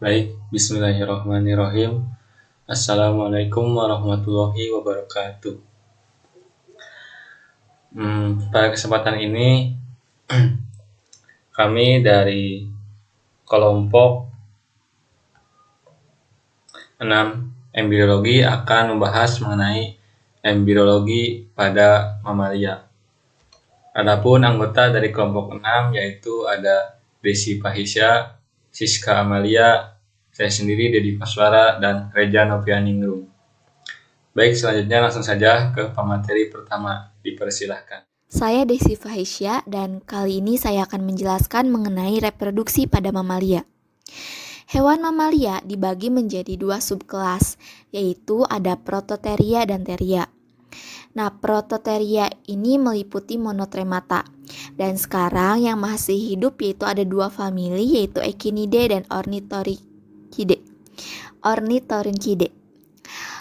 Baik, bismillahirrahmanirrahim. Assalamualaikum warahmatullahi wabarakatuh. Pada kesempatan ini, kami dari kelompok 6 embriologi akan membahas mengenai embriologi pada mamalia. Adapun anggota dari kelompok 6 yaitu ada Desi Fahisya, Siska Amalia, saya sendiri Dedi Paswara, dan Reja Novianingrum. Baik, selanjutnya langsung saja ke pemateri pertama. Dipersilahkan. Saya Desi Fahisya dan kali ini saya akan menjelaskan mengenai reproduksi pada mamalia. Hewan mamalia dibagi menjadi dua subkelas, yaitu ada Prototheria dan Theria. Nah, Prototheria ini meliputi Monotremata. Dan sekarang yang masih hidup yaitu ada dua famili, yaitu Echinidae dan Ornithorynchidae.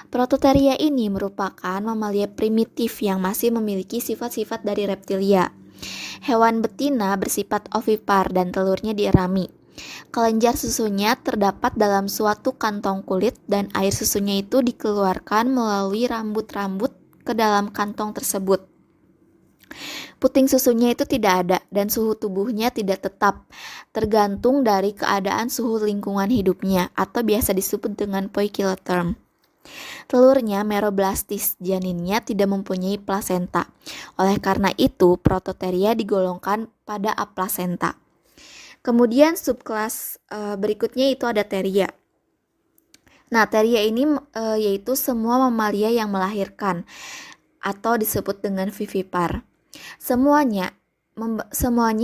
Prototheria ini merupakan mamalia primitif yang masih memiliki sifat-sifat dari reptilia. Hewan betina bersifat ovipar dan telurnya dierami. Kelenjar susunya terdapat dalam suatu kantong kulit dan air susunya itu dikeluarkan melalui rambut-rambut ke dalam kantong tersebut. Puting susunya itu tidak ada dan suhu tubuhnya tidak tetap, tergantung dari keadaan suhu lingkungan hidupnya atau biasa disebut dengan poikiloterm. Telurnya meroblastis, janinnya tidak mempunyai plasenta. Oleh karena itu, Prototheria digolongkan pada aplasenta. Kemudian subkelas berikutnya itu ada Theria. Nah, Theria ini yaitu semua mamalia yang melahirkan atau disebut dengan vivipar. Semuanya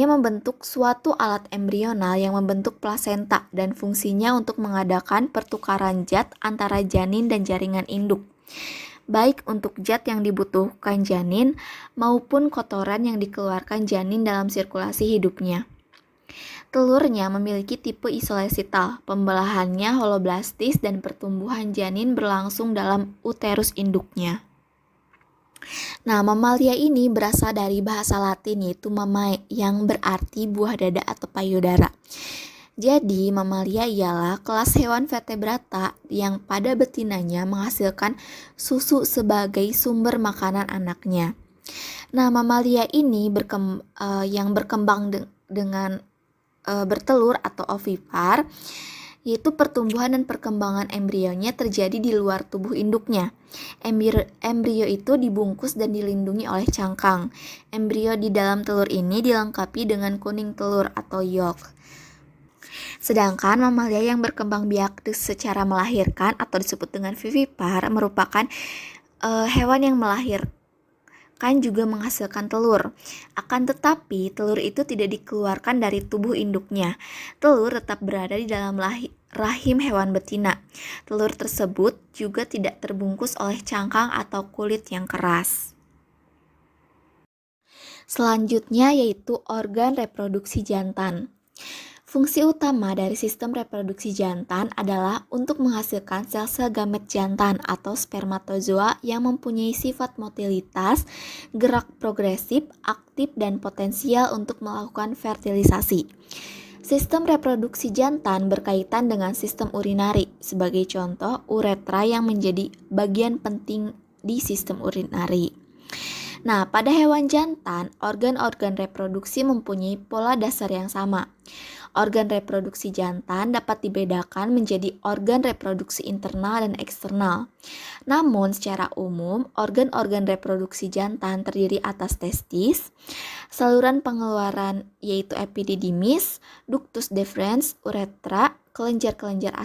membentuk suatu alat embrional yang membentuk plasenta dan fungsinya untuk mengadakan pertukaran zat antara janin dan jaringan induk, baik untuk zat yang dibutuhkan janin maupun kotoran yang dikeluarkan janin dalam sirkulasi hidupnya. Telurnya memiliki tipe isolesital, pembelahannya holoblastis dan pertumbuhan janin berlangsung dalam uterus induknya. Nah, mamalia ini berasal dari bahasa Latin yaitu mamae yang berarti buah dada atau payudara. Jadi, mamalia ialah kelas hewan vertebrata yang pada betinanya menghasilkan susu sebagai sumber makanan anaknya. Nah, mamalia ini yang berkembang dengan bertelur atau ovipar, yaitu pertumbuhan dan perkembangan embrionya terjadi di luar tubuh induknya. Embrio itu dibungkus dan dilindungi oleh cangkang. Embrio di dalam telur ini dilengkapi dengan kuning telur atau yolk. Sedangkan mamalia yang berkembang biak secara melahirkan atau disebut dengan vivipar merupakan hewan yang melahirkan juga menghasilkan telur. Akan tetapi, telur itu tidak dikeluarkan dari tubuh induknya. Telur tetap berada di dalam rahim hewan betina. Telur tersebut juga tidak terbungkus oleh cangkang atau kulit yang keras. Selanjutnya yaitu organ reproduksi jantan. Fungsi utama dari sistem reproduksi jantan adalah untuk menghasilkan sel-sel gamet jantan atau spermatozoa yang mempunyai sifat motilitas, gerak progresif, aktif, dan potensial untuk melakukan fertilisasi. Sistem reproduksi jantan berkaitan dengan sistem urinari, sebagai contoh uretra yang menjadi bagian penting di sistem urinari. Nah, pada hewan jantan, organ-organ reproduksi mempunyai pola dasar yang sama. Organ reproduksi jantan dapat dibedakan menjadi organ reproduksi internal dan eksternal. Namun, secara umum, organ-organ reproduksi jantan terdiri atas testis, saluran pengeluaran yaitu epididymis, ductus deferens, uretra, kelenjar-kelenjar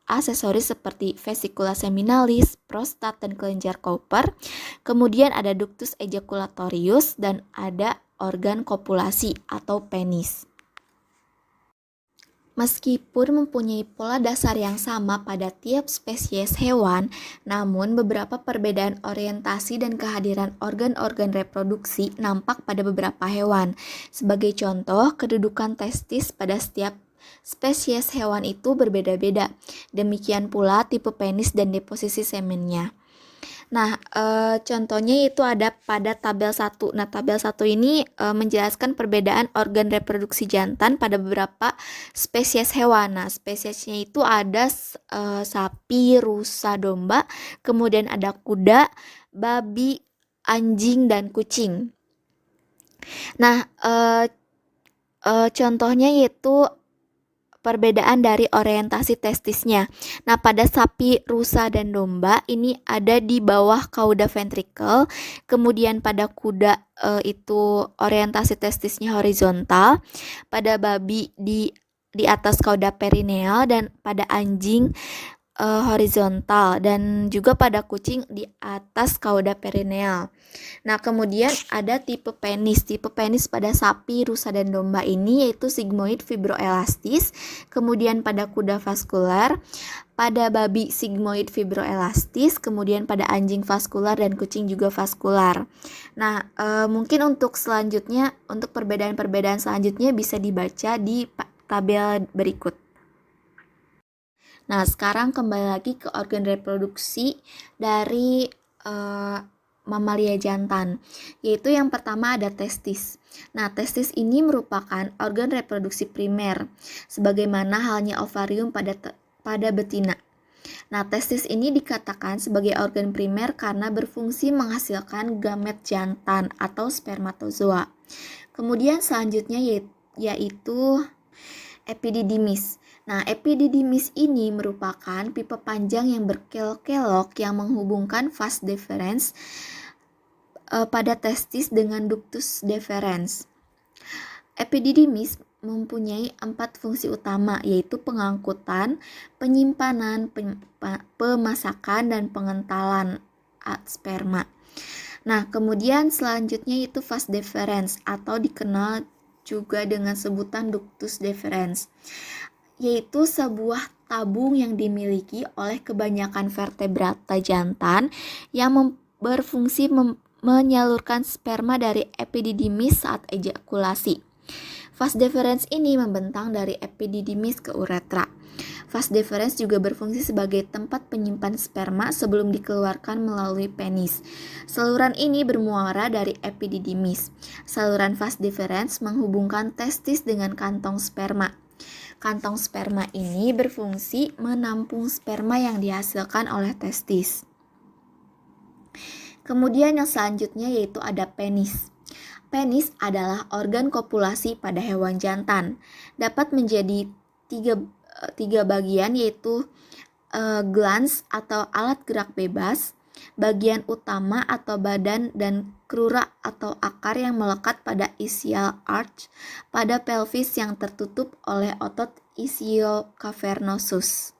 aksesoris seperti vesicula seminalis, prostat, dan kelenjar Cowper. Kemudian ada ductus ejaculatorius dan ada organ kopulasi atau penis. Meskipun mempunyai pola dasar yang sama pada tiap spesies hewan, namun beberapa perbedaan orientasi dan kehadiran organ-organ reproduksi nampak pada beberapa hewan. Sebagai contoh, kedudukan testis pada setiap spesies hewan itu berbeda-beda. Demikian pula tipe penis dan deposisi semennya. Nah, contohnya itu ada pada tabel 1. Nah, tabel 1 ini menjelaskan perbedaan organ reproduksi jantan pada beberapa spesies hewan. Nah, spesiesnya itu ada sapi, rusa, domba, kemudian ada kuda, babi, anjing, dan kucing. Nah, contohnya yaitu perbedaan dari orientasi testisnya. Nah, pada sapi, rusa, dan domba ini ada di bawah cauda ventricle. Kemudian pada kuda itu orientasi testisnya horizontal. Pada babi di atas cauda perineal, dan pada anjing horizontal, dan juga pada kucing di atas cauda perineal. Nah, kemudian ada tipe penis. Tipe penis pada sapi, rusa, dan domba ini yaitu sigmoid fibroelastis. Kemudian pada kuda vaskular, pada babi sigmoid fibroelastis, kemudian pada anjing vaskular, dan kucing juga vaskular. Nah, mungkin untuk selanjutnya, untuk perbedaan-perbedaan selanjutnya bisa dibaca di tabel berikut. Nah, sekarang kembali lagi ke organ reproduksi dari mamalia jantan, yaitu yang pertama ada testis. Nah, testis ini merupakan organ reproduksi primer, sebagaimana halnya ovarium pada betina. Nah, testis ini dikatakan sebagai organ primer karena berfungsi menghasilkan gamet jantan atau spermatozoa. Kemudian selanjutnya yaitu epididymis. Nah, epididymis ini merupakan pipa panjang yang berkelok-kelok yang menghubungkan vas deferens pada testis dengan ductus deferens. Epididymis mempunyai 4 fungsi utama, yaitu pengangkutan, penyimpanan, pemasakan, dan pengentalan sperma. Nah, kemudian selanjutnya itu vas deferens atau dikenal juga dengan sebutan ductus deferens, yaitu sebuah tabung yang dimiliki oleh kebanyakan vertebrata jantan yang berfungsi menyalurkan sperma dari epididymis saat ejakulasi. Vas deferens ini membentang dari epididymis ke uretra. Vas deferens juga berfungsi sebagai tempat penyimpan sperma sebelum dikeluarkan melalui penis. Saluran ini bermuara dari epididymis. Saluran vas deferens menghubungkan testis dengan kantong sperma. Kantong sperma ini berfungsi menampung sperma yang dihasilkan oleh testis. Kemudian yang selanjutnya yaitu ada penis. Penis adalah organ kopulasi pada hewan jantan. Dapat menjadi tiga bagian, yaitu glans atau alat gerak bebas, bagian utama atau badan, dan crura atau akar yang melekat pada ischial arch pada pelvis yang tertutup oleh otot ischiocavernosus.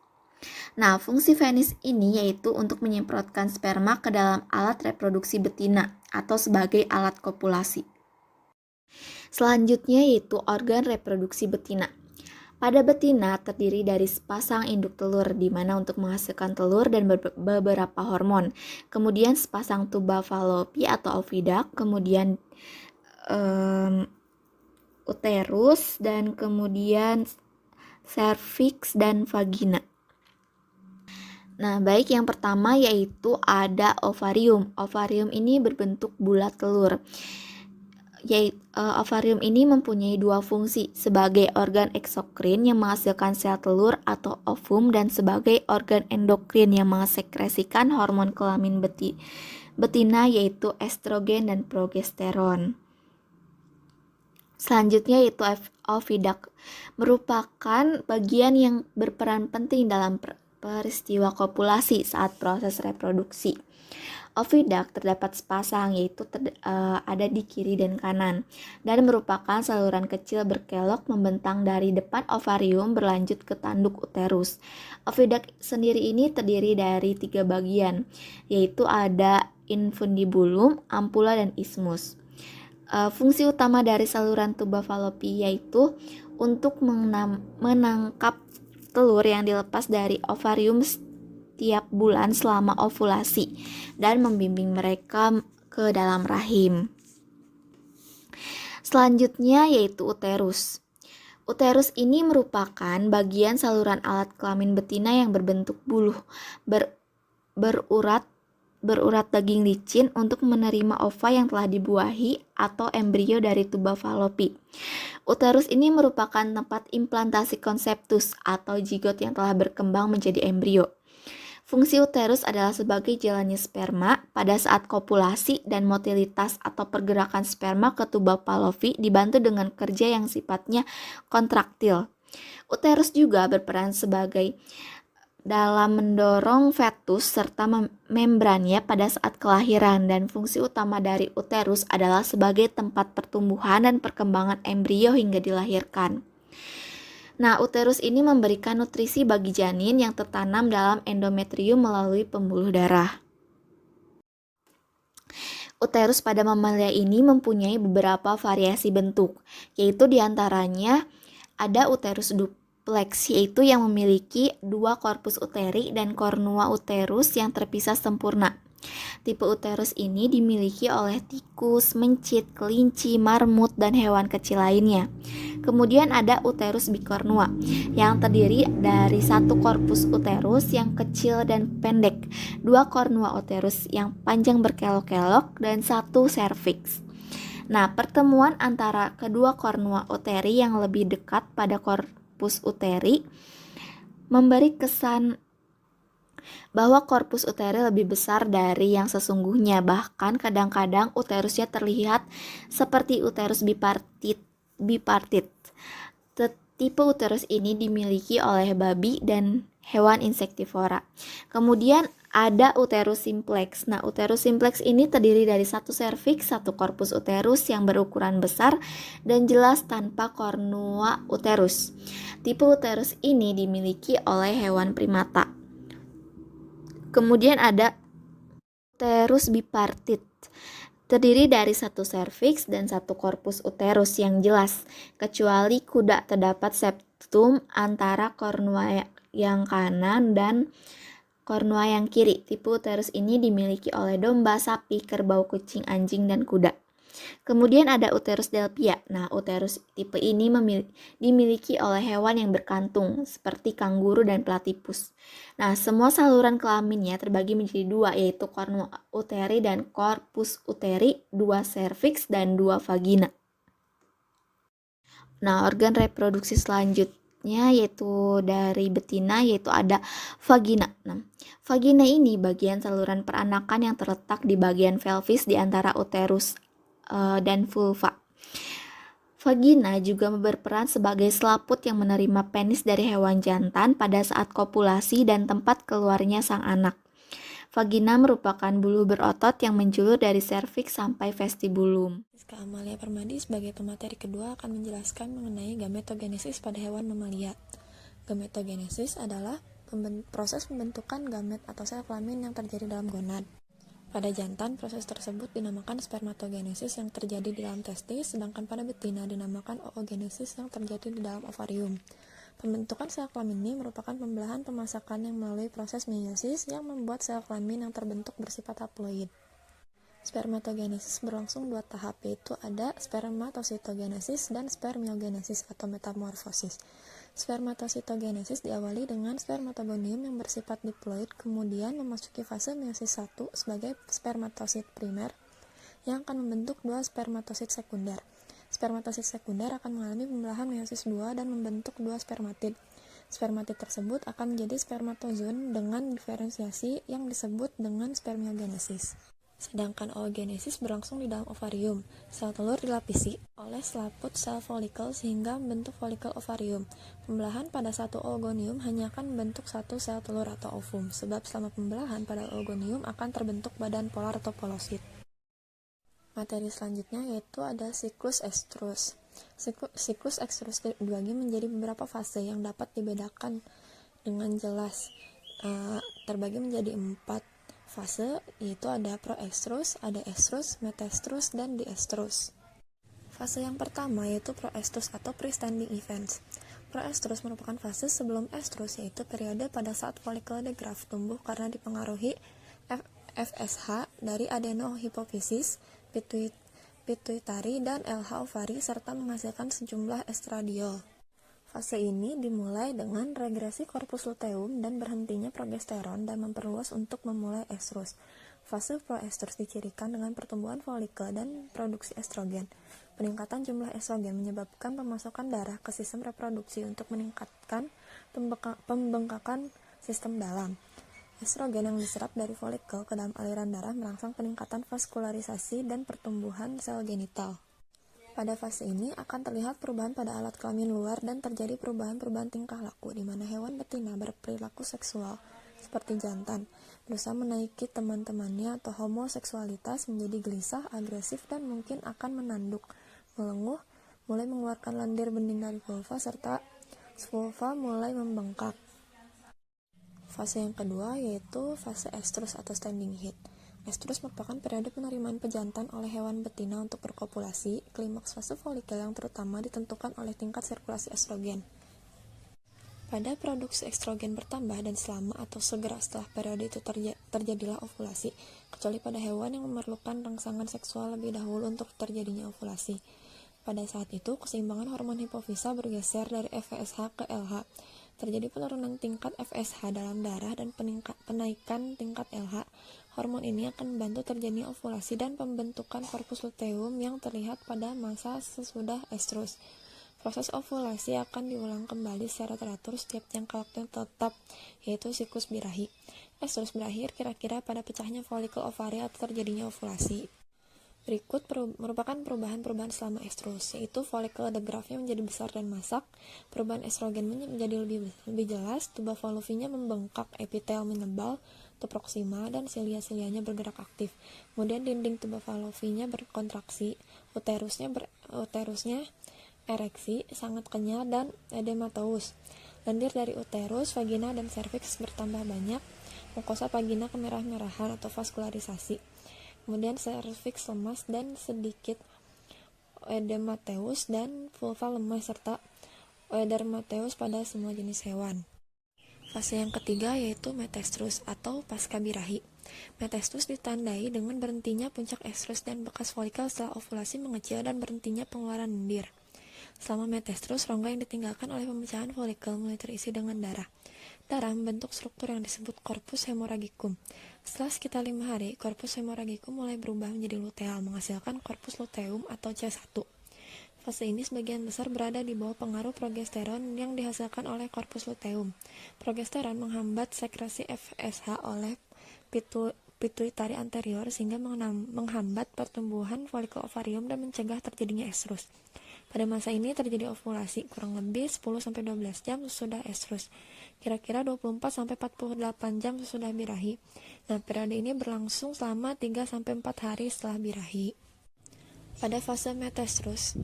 Nah, fungsi penis ini yaitu untuk menyemprotkan sperma ke dalam alat reproduksi betina atau sebagai alat kopulasi. Selanjutnya yaitu organ reproduksi betina. Pada betina terdiri dari sepasang induk telur, di mana untuk menghasilkan telur dan beberapa hormon. Kemudian sepasang tuba falopi atau oviduct, kemudian uterus, dan kemudian cervix dan vagina. Nah, baik, yang pertama yaitu ada ovarium. Ovarium ini berbentuk bulat telur. Ovarium ini mempunyai 2 fungsi, sebagai organ eksokrin yang menghasilkan sel telur atau ovum, dan sebagai organ endokrin yang mensekresikan hormon kelamin betina yaitu estrogen dan progesteron. Selanjutnya yaitu oviduct, merupakan bagian yang berperan penting dalam peristiwa kopulasi saat proses reproduksi. Oviduct terdapat sepasang, yaitu ada di kiri dan kanan, dan merupakan saluran kecil berkelok membentang dari depan ovarium berlanjut ke tanduk uterus. Oviduct sendiri ini terdiri dari 3 bagian, yaitu ada infundibulum, ampula, dan isthmus. Fungsi utama dari saluran tuba falopi yaitu untuk menangkap telur yang dilepas dari ovarium setiap bulan selama ovulasi dan membimbing mereka ke dalam rahim. Selanjutnya yaitu uterus. Uterus ini merupakan bagian saluran alat kelamin betina yang berbentuk buluh berurat berurat daging licin untuk menerima ova yang telah dibuahi atau embrio dari tuba falopi. Uterus ini merupakan tempat implantasi konseptus atau zigot yang telah berkembang menjadi embrio. Fungsi uterus adalah sebagai jalannya sperma pada saat kopulasi dan motilitas atau pergerakan sperma ke tuba falopi dibantu dengan kerja yang sifatnya kontraktil. Uterus juga berperan sebagai dalam mendorong fetus serta membrannya pada saat kelahiran, dan fungsi utama dari uterus adalah sebagai tempat pertumbuhan dan perkembangan embrio hingga dilahirkan. Nah, uterus ini memberikan nutrisi bagi janin yang tertanam dalam endometrium melalui pembuluh darah. Uterus pada mamalia ini mempunyai beberapa variasi bentuk, yaitu diantaranya ada uterus duplex, yaitu yang memiliki dua korpus uteri dan kornua uterus yang terpisah sempurna. Tipe uterus ini dimiliki oleh tikus, mencit, kelinci, marmut, dan hewan kecil lainnya. Kemudian ada uterus bikornua yang terdiri dari satu korpus uterus yang kecil dan pendek, dua kornua uterus yang panjang berkelok-kelok, dan satu serviks. Nah, pertemuan antara kedua kornua uteri yang lebih dekat pada korpus uteri memberi kesan bahwa korpus uteri lebih besar dari yang sesungguhnya. Bahkan kadang-kadang uterusnya terlihat seperti uterus bipartit. Tipe uterus ini dimiliki oleh babi dan hewan insektivora. Kemudian ada uterus simplex. Nah, uterus simplex ini terdiri dari satu serviks, satu korpus uterus yang berukuran besar dan jelas tanpa kornua uterus. Tipe uterus ini dimiliki oleh hewan primata. Kemudian ada uterus bipartit, terdiri dari satu serviks dan satu korpus uterus yang jelas, kecuali kuda terdapat septum antara kornua yang kanan dan kornua yang kiri. Tipe uterus ini dimiliki oleh domba, sapi, kerbau, kucing, anjing, dan kuda. Kemudian ada uterus delphia. Nah, uterus tipe ini dimiliki oleh hewan yang berkantung seperti kanguru dan platypus. Nah, semua saluran kelaminnya terbagi menjadi dua, yaitu kornua uteri dan korpus uteri, dua serviks, dan dua vagina. Nah, organ reproduksi selanjutnya yaitu dari betina, yaitu ada vagina. Nah, vagina ini bagian saluran peranakan yang terletak di bagian pelvis di antara uterus dan vulva. Vagina juga berperan sebagai selaput yang menerima penis dari hewan jantan pada saat kopulasi dan tempat keluarnya sang anak. Vagina merupakan bulu berotot yang menjulur dari serviks sampai vestibulum. Rizka Amalia Permadi sebagai pemateri kedua akan menjelaskan mengenai gametogenesis pada hewan mamalia. Gametogenesis adalah proses pembentukan gamet atau sel kelamin yang terjadi dalam gonad. Pada jantan, proses tersebut dinamakan spermatogenesis yang terjadi di dalam testis, sedangkan pada betina dinamakan oogenesis yang terjadi di dalam ovarium. Pembentukan sel kelamin ini merupakan pembelahan pemasakan yang melalui proses meiosis yang membuat sel kelamin yang terbentuk bersifat haploid. Spermatogenesis berlangsung dua tahap, yaitu ada spermatositogenesis dan spermiogenesis atau metamorfosis. Spermatositogenesis diawali dengan spermatogonium yang bersifat diploid, kemudian memasuki fase meiosis 1 sebagai spermatosit primer yang akan membentuk dua spermatosit sekunder. Spermatosit sekunder akan mengalami pembelahan meiosis 2 dan membentuk dua spermatid. Spermatid tersebut akan menjadi spermatozoon dengan diferensiasi yang disebut dengan spermiogenesis. Sedangkan oogenesis berlangsung di dalam ovarium. Sel telur dilapisi oleh selaput sel folikel sehingga membentuk folikel ovarium. Pembelahan pada satu oogonium hanya akan membentuk satu sel telur atau ovum, sebab selama pembelahan pada oogonium akan terbentuk badan polar atau polosit. Materi selanjutnya yaitu ada siklus estrus. Siklus estrus dibagi menjadi beberapa fase yang dapat dibedakan dengan jelas. Terbagi menjadi 4 fase, yaitu ada proestrus, ada estrus, metaestrus, dan diestrus. Fase yang pertama yaitu proestrus atau pre-standing events. Proestrus merupakan fase sebelum estrus, yaitu periode pada saat folikel de Graaff tumbuh karena dipengaruhi FSH dari adenohipofisis, pituitari, dan LH ovari serta menghasilkan sejumlah estradiol. Fase ini dimulai dengan regresi korpus luteum dan berhentinya progesteron dan memperluas untuk memulai estrus. Fase proestrus dicirikan dengan pertumbuhan folikel dan produksi estrogen. Peningkatan jumlah estrogen menyebabkan pemasukan darah ke sistem reproduksi untuk meningkatkan pembengkakan sistem dalam. Estrogen yang diserap dari folikel ke dalam aliran darah merangsang peningkatan vaskularisasi dan pertumbuhan sel genital. Pada fase ini akan terlihat perubahan pada alat kelamin luar dan terjadi perubahan-perubahan tingkah laku di mana hewan betina berperilaku seksual seperti jantan, berusaha menaiki teman-temannya atau homoseksualitas menjadi gelisah, agresif, dan mungkin akan menanduk, melenguh, mulai mengeluarkan lendir bening dari vulva, serta vulva mulai membengkak. Fase yang kedua yaitu fase estrus atau standing heat. Estrus merupakan periode penerimaan pejantan oleh hewan betina untuk berkopulasi. Klimaks fase folikel yang terutama ditentukan oleh tingkat sirkulasi estrogen. Pada produksi estrogen bertambah dan selama atau segera setelah periode itu terjadilah ovulasi, kecuali pada hewan yang memerlukan rangsangan seksual lebih dahulu untuk terjadinya ovulasi. Pada saat itu, keseimbangan hormon hipofisa bergeser dari FSH ke LH. Terjadi penurunan tingkat FSH dalam darah dan penaikan tingkat LH. Hormon ini akan membantu terjadinya ovulasi dan pembentukan korpus luteum yang terlihat pada masa sesudah estrus. Proses ovulasi akan diulang kembali secara teratur setiap jangka waktu yang tetap, yaitu siklus birahi. Estrus berakhir kira-kira pada pecahnya folikel ovari atau terjadinya ovulasi. Berikut merupakan perubahan-perubahan selama estrus, yaitu folikel the graphnya menjadi besar dan masak, perubahan estrogen menjadi lebih jelas, tuba fallopinya membengkak, epitel menebal, proksima, dan silia-silianya bergerak aktif. Kemudian dinding tuba fallopinya berkontraksi, uterusnya ereksi, sangat kenyal, dan edematous. Lendir dari uterus, vagina, dan serviks bertambah banyak, mukosa vagina kemerah-merahan atau vaskularisasi. Kemudian serviks lemas dan sedikit edemateus, dan vulva lemas serta oedermateus pada semua jenis hewan. Fase yang ketiga yaitu metaestrus atau pasca birahi. Metaestrus ditandai dengan berhentinya puncak estrus dan bekas folikel setelah ovulasi mengecil dan berhentinya pengeluaran lendir. Selama metaestrus, rongga yang ditinggalkan oleh pemecahan folikel mulai terisi dengan darah. Darah membentuk struktur yang disebut corpus hemorrhagicum. Setelah sekitar 5 hari, corpus hemorrhagicum mulai berubah menjadi luteal, menghasilkan corpus luteum atau C1. Fase ini sebagian besar berada di bawah pengaruh progesteron yang dihasilkan oleh corpus luteum. Progesteron menghambat sekresi FSH oleh pituitari anterior sehingga menghambat pertumbuhan folikel ovarium dan mencegah terjadinya estrus. Pada masa ini terjadi ovulasi kurang lebih 10-12 jam sesudah estrus, kira-kira 24-48 jam sesudah birahi. Nah, periode ini berlangsung selama 3-4 hari setelah birahi. Pada fase metaestrus,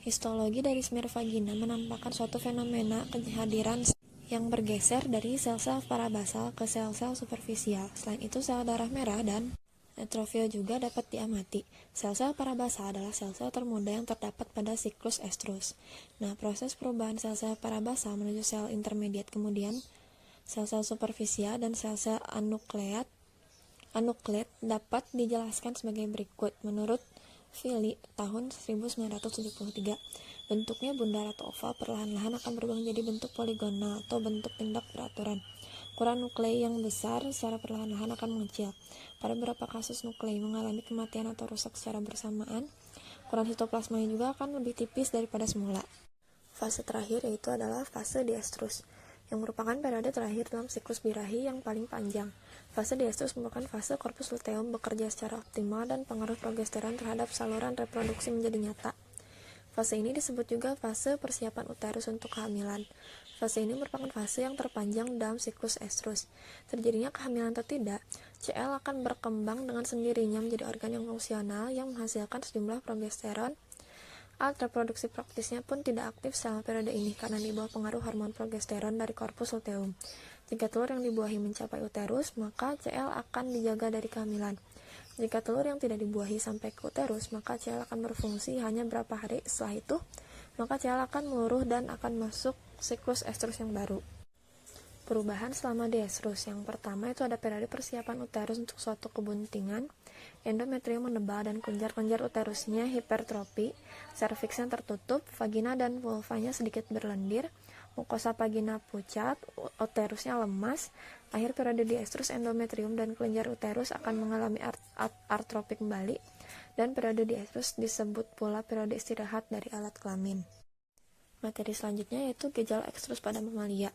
histologi dari smear vagina menampakkan suatu fenomena kehadiran yang bergeser dari sel-sel parabasal ke sel-sel superfisial. Selain itu, sel darah merah dan neutrofil juga dapat diamati. Sel-sel parabasal adalah sel-sel termuda yang terdapat pada siklus estrus. Nah, proses perubahan sel-sel parabasal menuju sel intermediat, kemudian sel-sel superfisial dan sel-sel anukleat dapat dijelaskan sebagai berikut. Menurut Philly tahun 1973, bentuknya bundar atau oval perlahan-lahan akan berubah menjadi bentuk poligonal atau bentuk tindak beraturan. Ukuran nuklei yang besar secara perlahan-lahan akan mengecil. Pada beberapa kasus nuklei mengalami kematian atau rusak secara bersamaan. Ukuran sitoplasmanya juga akan lebih tipis daripada semula. Fase terakhir yaitu adalah fase diestrus, yang merupakan periode terakhir dalam siklus birahi yang paling panjang. Fase diestrus merupakan fase korpus luteum bekerja secara optimal dan pengaruh progesteron terhadap saluran reproduksi menjadi nyata. Fase ini disebut juga fase persiapan uterus untuk kehamilan. Fase ini merupakan fase yang terpanjang dalam siklus estrus. Terjadinya kehamilan atau tidak, CL akan berkembang dengan sendirinya menjadi organ yang fungsional yang menghasilkan sejumlah progesteron. Alat reproduksi praktisnya pun tidak aktif selama periode ini karena di bawah pengaruh hormon progesteron dari korpus luteum. Jika telur yang dibuahi mencapai uterus, maka CL akan dijaga dari kehamilan. Jika telur yang tidak dibuahi sampai ke uterus, maka CL akan berfungsi hanya beberapa hari. Setelah itu, maka CL akan meluruh dan akan masuk siklus estrus yang baru. Perubahan selama diestrus. Yang pertama itu ada periode persiapan uterus untuk suatu kebuntingan. Endometrium menebal dan kelenjar-kelenjar uterusnya hipertrofi, serviksnya tertutup, vagina dan vulvanya sedikit berlendir, Mukosa vagina pucat, uterusnya lemas, akhir periode diestrus endometrium dan kelenjar uterus akan mengalami artropi kembali, dan periode diestrus disebut pula periode istirahat dari alat kelamin. Materi selanjutnya yaitu gejala ekstrus pada mamalia.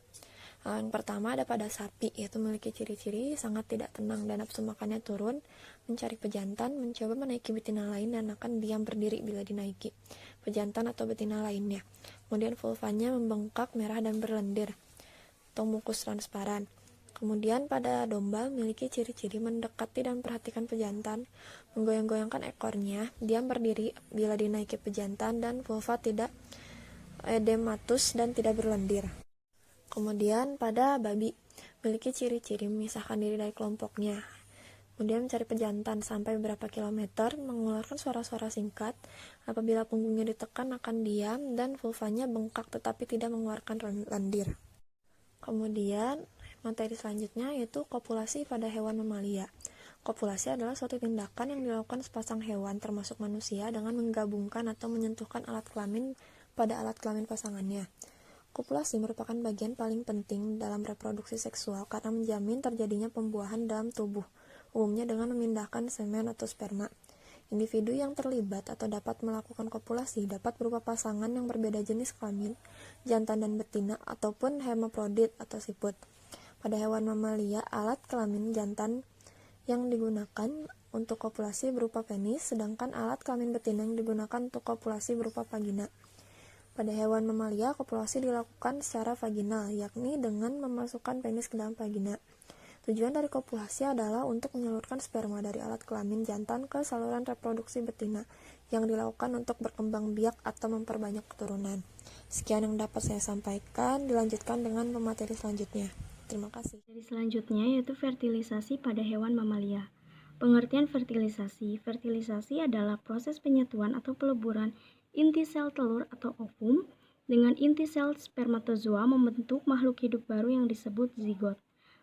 Yang pertama ada pada sapi, yaitu memiliki ciri-ciri sangat tidak tenang dan nafsu makannya turun, mencari pejantan, mencoba menaiki betina lain dan akan diam berdiri bila dinaiki pejantan atau betina lainnya. Kemudian vulvanya membengkak, merah dan berlendir atau mukus transparan. Kemudian pada domba memiliki ciri-ciri mendekati dan perhatikan pejantan, menggoyang-goyangkan ekornya, diam berdiri bila dinaiki pejantan, dan vulva tidak edematus dan tidak berlendir. Kemudian pada babi memiliki ciri-ciri memisahkan diri dari kelompoknya, kemudian mencari pejantan sampai beberapa kilometer, mengeluarkan suara-suara singkat, apabila punggungnya ditekan akan diam, dan vulvanya bengkak tetapi tidak mengeluarkan lendir. Kemudian materi selanjutnya yaitu kopulasi pada hewan mamalia. Kopulasi adalah suatu tindakan yang dilakukan sepasang hewan termasuk manusia dengan menggabungkan atau menyentuhkan alat kelamin pada alat kelamin pasangannya. Kopulasi merupakan bagian paling penting dalam reproduksi seksual karena menjamin terjadinya pembuahan dalam tubuh, umumnya dengan memindahkan semen atau sperma. Individu yang terlibat atau dapat melakukan kopulasi dapat berupa pasangan yang berbeda jenis kelamin, jantan dan betina, ataupun hermaprodit atau siput. Pada hewan mamalia, alat kelamin jantan yang digunakan untuk kopulasi berupa penis, sedangkan alat kelamin betina yang digunakan untuk kopulasi berupa vagina. Pada hewan mamalia, kopulasi dilakukan secara vaginal, yakni dengan memasukkan penis ke dalam vagina. Tujuan dari kopulasi adalah untuk menyalurkan sperma dari alat kelamin jantan ke saluran reproduksi betina, yang dilakukan untuk berkembang biak atau memperbanyak keturunan. Sekian yang dapat saya sampaikan, dilanjutkan dengan pemateri selanjutnya. Terima kasih. Materi selanjutnya yaitu fertilisasi pada hewan mamalia. Pengertian fertilisasi. Fertilisasi adalah proses penyatuan atau peleburan inti sel telur atau ovum dengan inti sel spermatozoa membentuk makhluk hidup baru yang disebut zigot.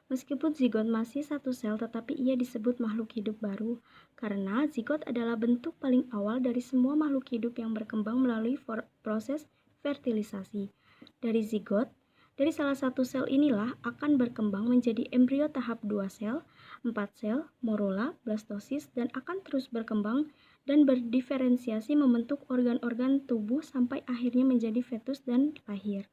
Meskipun zigot masih satu sel, tetapi ia disebut makhluk hidup baru karena zigot adalah bentuk paling awal dari semua makhluk hidup yang berkembang melalui proses fertilisasi. Dari salah satu sel inilah akan berkembang menjadi embrio tahap 2 sel, 4 sel, morula, blastosis, dan akan terus berkembang dan berdiferensiasi membentuk organ-organ tubuh sampai akhirnya menjadi fetus dan lahir.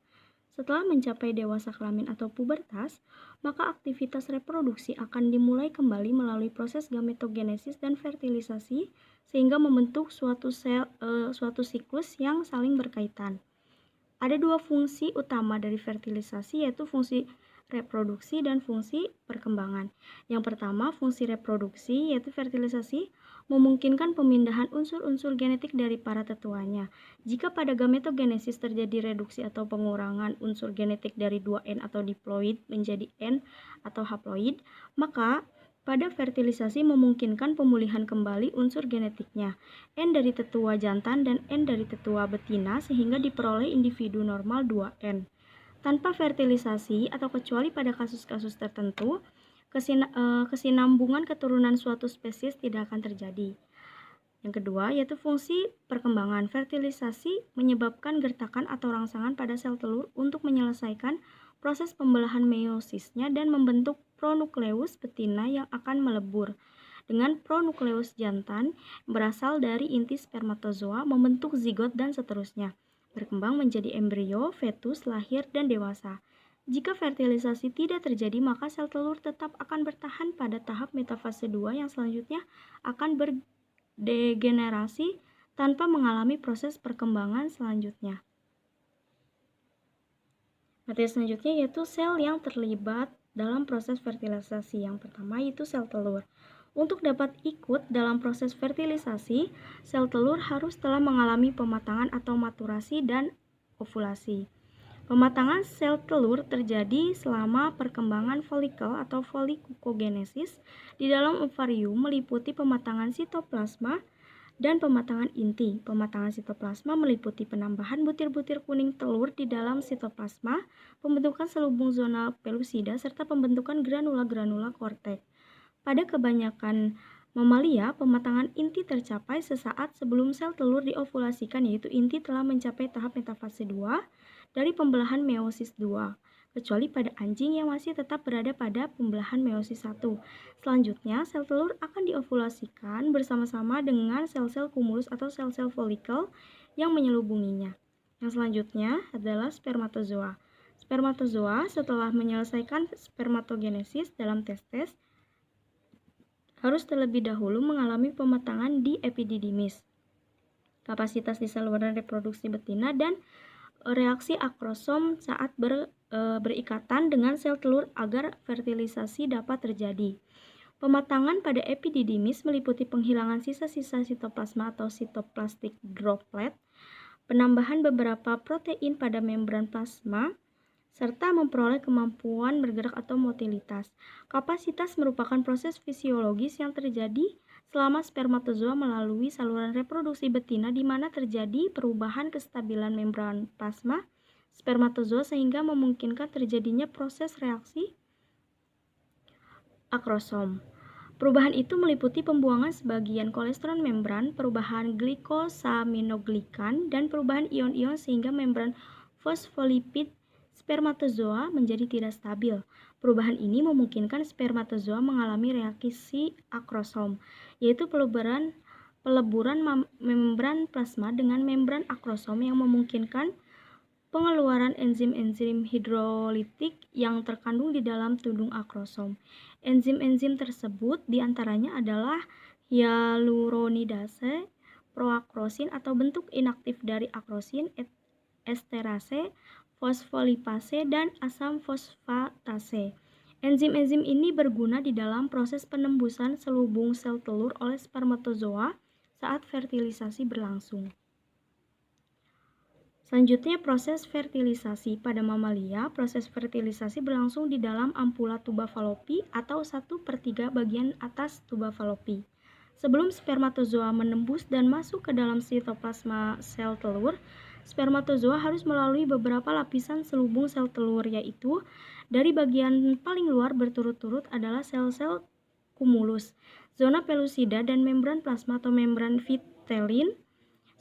Setelah mencapai dewasa kelamin atau pubertas, maka aktivitas reproduksi akan dimulai kembali melalui proses gametogenesis dan fertilisasi sehingga membentuk suatu siklus yang saling berkaitan. Ada dua fungsi utama dari fertilisasi, yaitu fungsi reproduksi dan fungsi perkembangan. Yang pertama, fungsi reproduksi, yaitu fertilisasi memungkinkan pemindahan unsur-unsur genetik dari para tetuanya. Jika pada gametogenesis terjadi reduksi atau pengurangan unsur genetik dari 2N atau diploid menjadi N atau haploid, maka pada fertilisasi memungkinkan pemulihan kembali unsur genetiknya, N dari tetua jantan dan N dari tetua betina sehingga diperoleh individu normal 2N. Tanpa fertilisasi atau kecuali pada kasus-kasus tertentu, kesinambungan keturunan suatu spesies tidak akan terjadi. Yang kedua yaitu fungsi perkembangan. Fertilisasi menyebabkan gertakan atau rangsangan pada sel telur untuk menyelesaikan proses pembelahan meiosisnya dan membentuk pronukleus betina yang akan melebur. Dengan pronukleus jantan berasal dari inti spermatozoa membentuk zigot dan seterusnya, berkembang menjadi embrio, fetus, lahir, dan dewasa. Jika fertilisasi tidak terjadi, maka sel telur tetap akan bertahan pada tahap metafase 2 yang selanjutnya akan berdegenerasi tanpa mengalami proses perkembangan selanjutnya. Materi selanjutnya yaitu sel yang terlibat dalam proses fertilisasi. Yang pertama yaitu sel telur. Untuk dapat ikut dalam proses fertilisasi, sel telur harus telah mengalami pematangan atau maturasi dan ovulasi. Pematangan sel telur terjadi selama perkembangan folikel atau folikukogenesis di dalam ovarium meliputi pematangan sitoplasma dan pematangan inti. Pematangan sitoplasma meliputi penambahan butir-butir kuning telur di dalam sitoplasma, pembentukan selubung zonal pelusida, serta pembentukan granula-granula kortek. Pada kebanyakan mamalia, pematangan inti tercapai sesaat sebelum sel telur diovulasikan, yaitu inti telah mencapai tahap metafase 2 dari pembelahan meiosis 2, kecuali pada anjing yang masih tetap berada pada pembelahan meiosis 1. Selanjutnya, sel telur akan diovulasikan bersama-sama dengan sel-sel kumulus atau sel-sel folikel yang menyelubunginya. Yang selanjutnya adalah spermatozoa. Spermatozoa setelah menyelesaikan spermatogenesis dalam testes harus terlebih dahulu mengalami pematangan di epididymis, kapasitas di saluran reproduksi betina, dan reaksi akrosom saat berikatan dengan sel telur agar fertilisasi dapat terjadi. Pematangan pada epididymis meliputi penghilangan sisa-sisa sitoplasma atau sitoplastik droplet, penambahan beberapa protein pada membran plasma, serta memperoleh kemampuan bergerak atau motilitas. Kapasitas merupakan proses fisiologis yang terjadi selama spermatozoa melalui saluran reproduksi betina di mana terjadi perubahan kestabilan membran plasma spermatozoa sehingga memungkinkan terjadinya proses reaksi akrosom. Perubahan itu meliputi pembuangan sebagian kolesterol membran, perubahan glikosaminoglikan, dan perubahan ion-ion sehingga membran fosfolipid spermatozoa menjadi tidak stabil. Perubahan ini memungkinkan spermatozoa mengalami reaksi akrosom, yaitu peleburan membran plasma dengan membran akrosom yang memungkinkan pengeluaran enzim-enzim hidrolitik yang terkandung di dalam tudung akrosom. Enzim-enzim tersebut diantaranya adalah hyaluronidase, proakrosin atau bentuk inaktif dari akrosin, esterase, fosfolipase, dan asam fosfatase. Enzim-enzim ini berguna di dalam proses penembusan selubung sel telur oleh spermatozoa saat fertilisasi berlangsung. Selanjutnya, proses fertilisasi. Pada mamalia, proses fertilisasi berlangsung di dalam ampula tuba falopi atau 1/3 bagian atas tuba falopi. Sebelum spermatozoa menembus dan masuk ke dalam sitoplasma sel telur, spermatozoa harus melalui beberapa lapisan selubung sel telur, yaitu dari bagian paling luar berturut-turut adalah sel-sel kumulus, zona pelusida, dan membran plasma atau membran vitellin.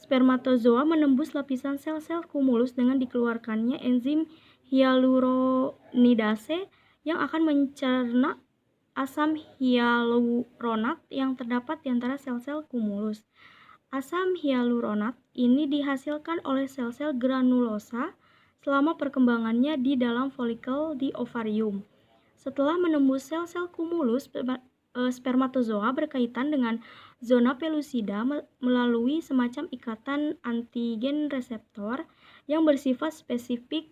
Spermatozoa menembus lapisan sel-sel kumulus dengan dikeluarkannya enzim hyaluronidase yang akan mencerna asam hyaluronat yang terdapat di antara sel-sel kumulus. Asam hyaluronat ini dihasilkan oleh sel-sel granulosa selama perkembangannya di dalam folikel di ovarium. Setelah menembus sel-sel kumulus, spermatozoa berkaitan dengan zona pelusida melalui semacam ikatan antigen reseptor yang bersifat spesifik.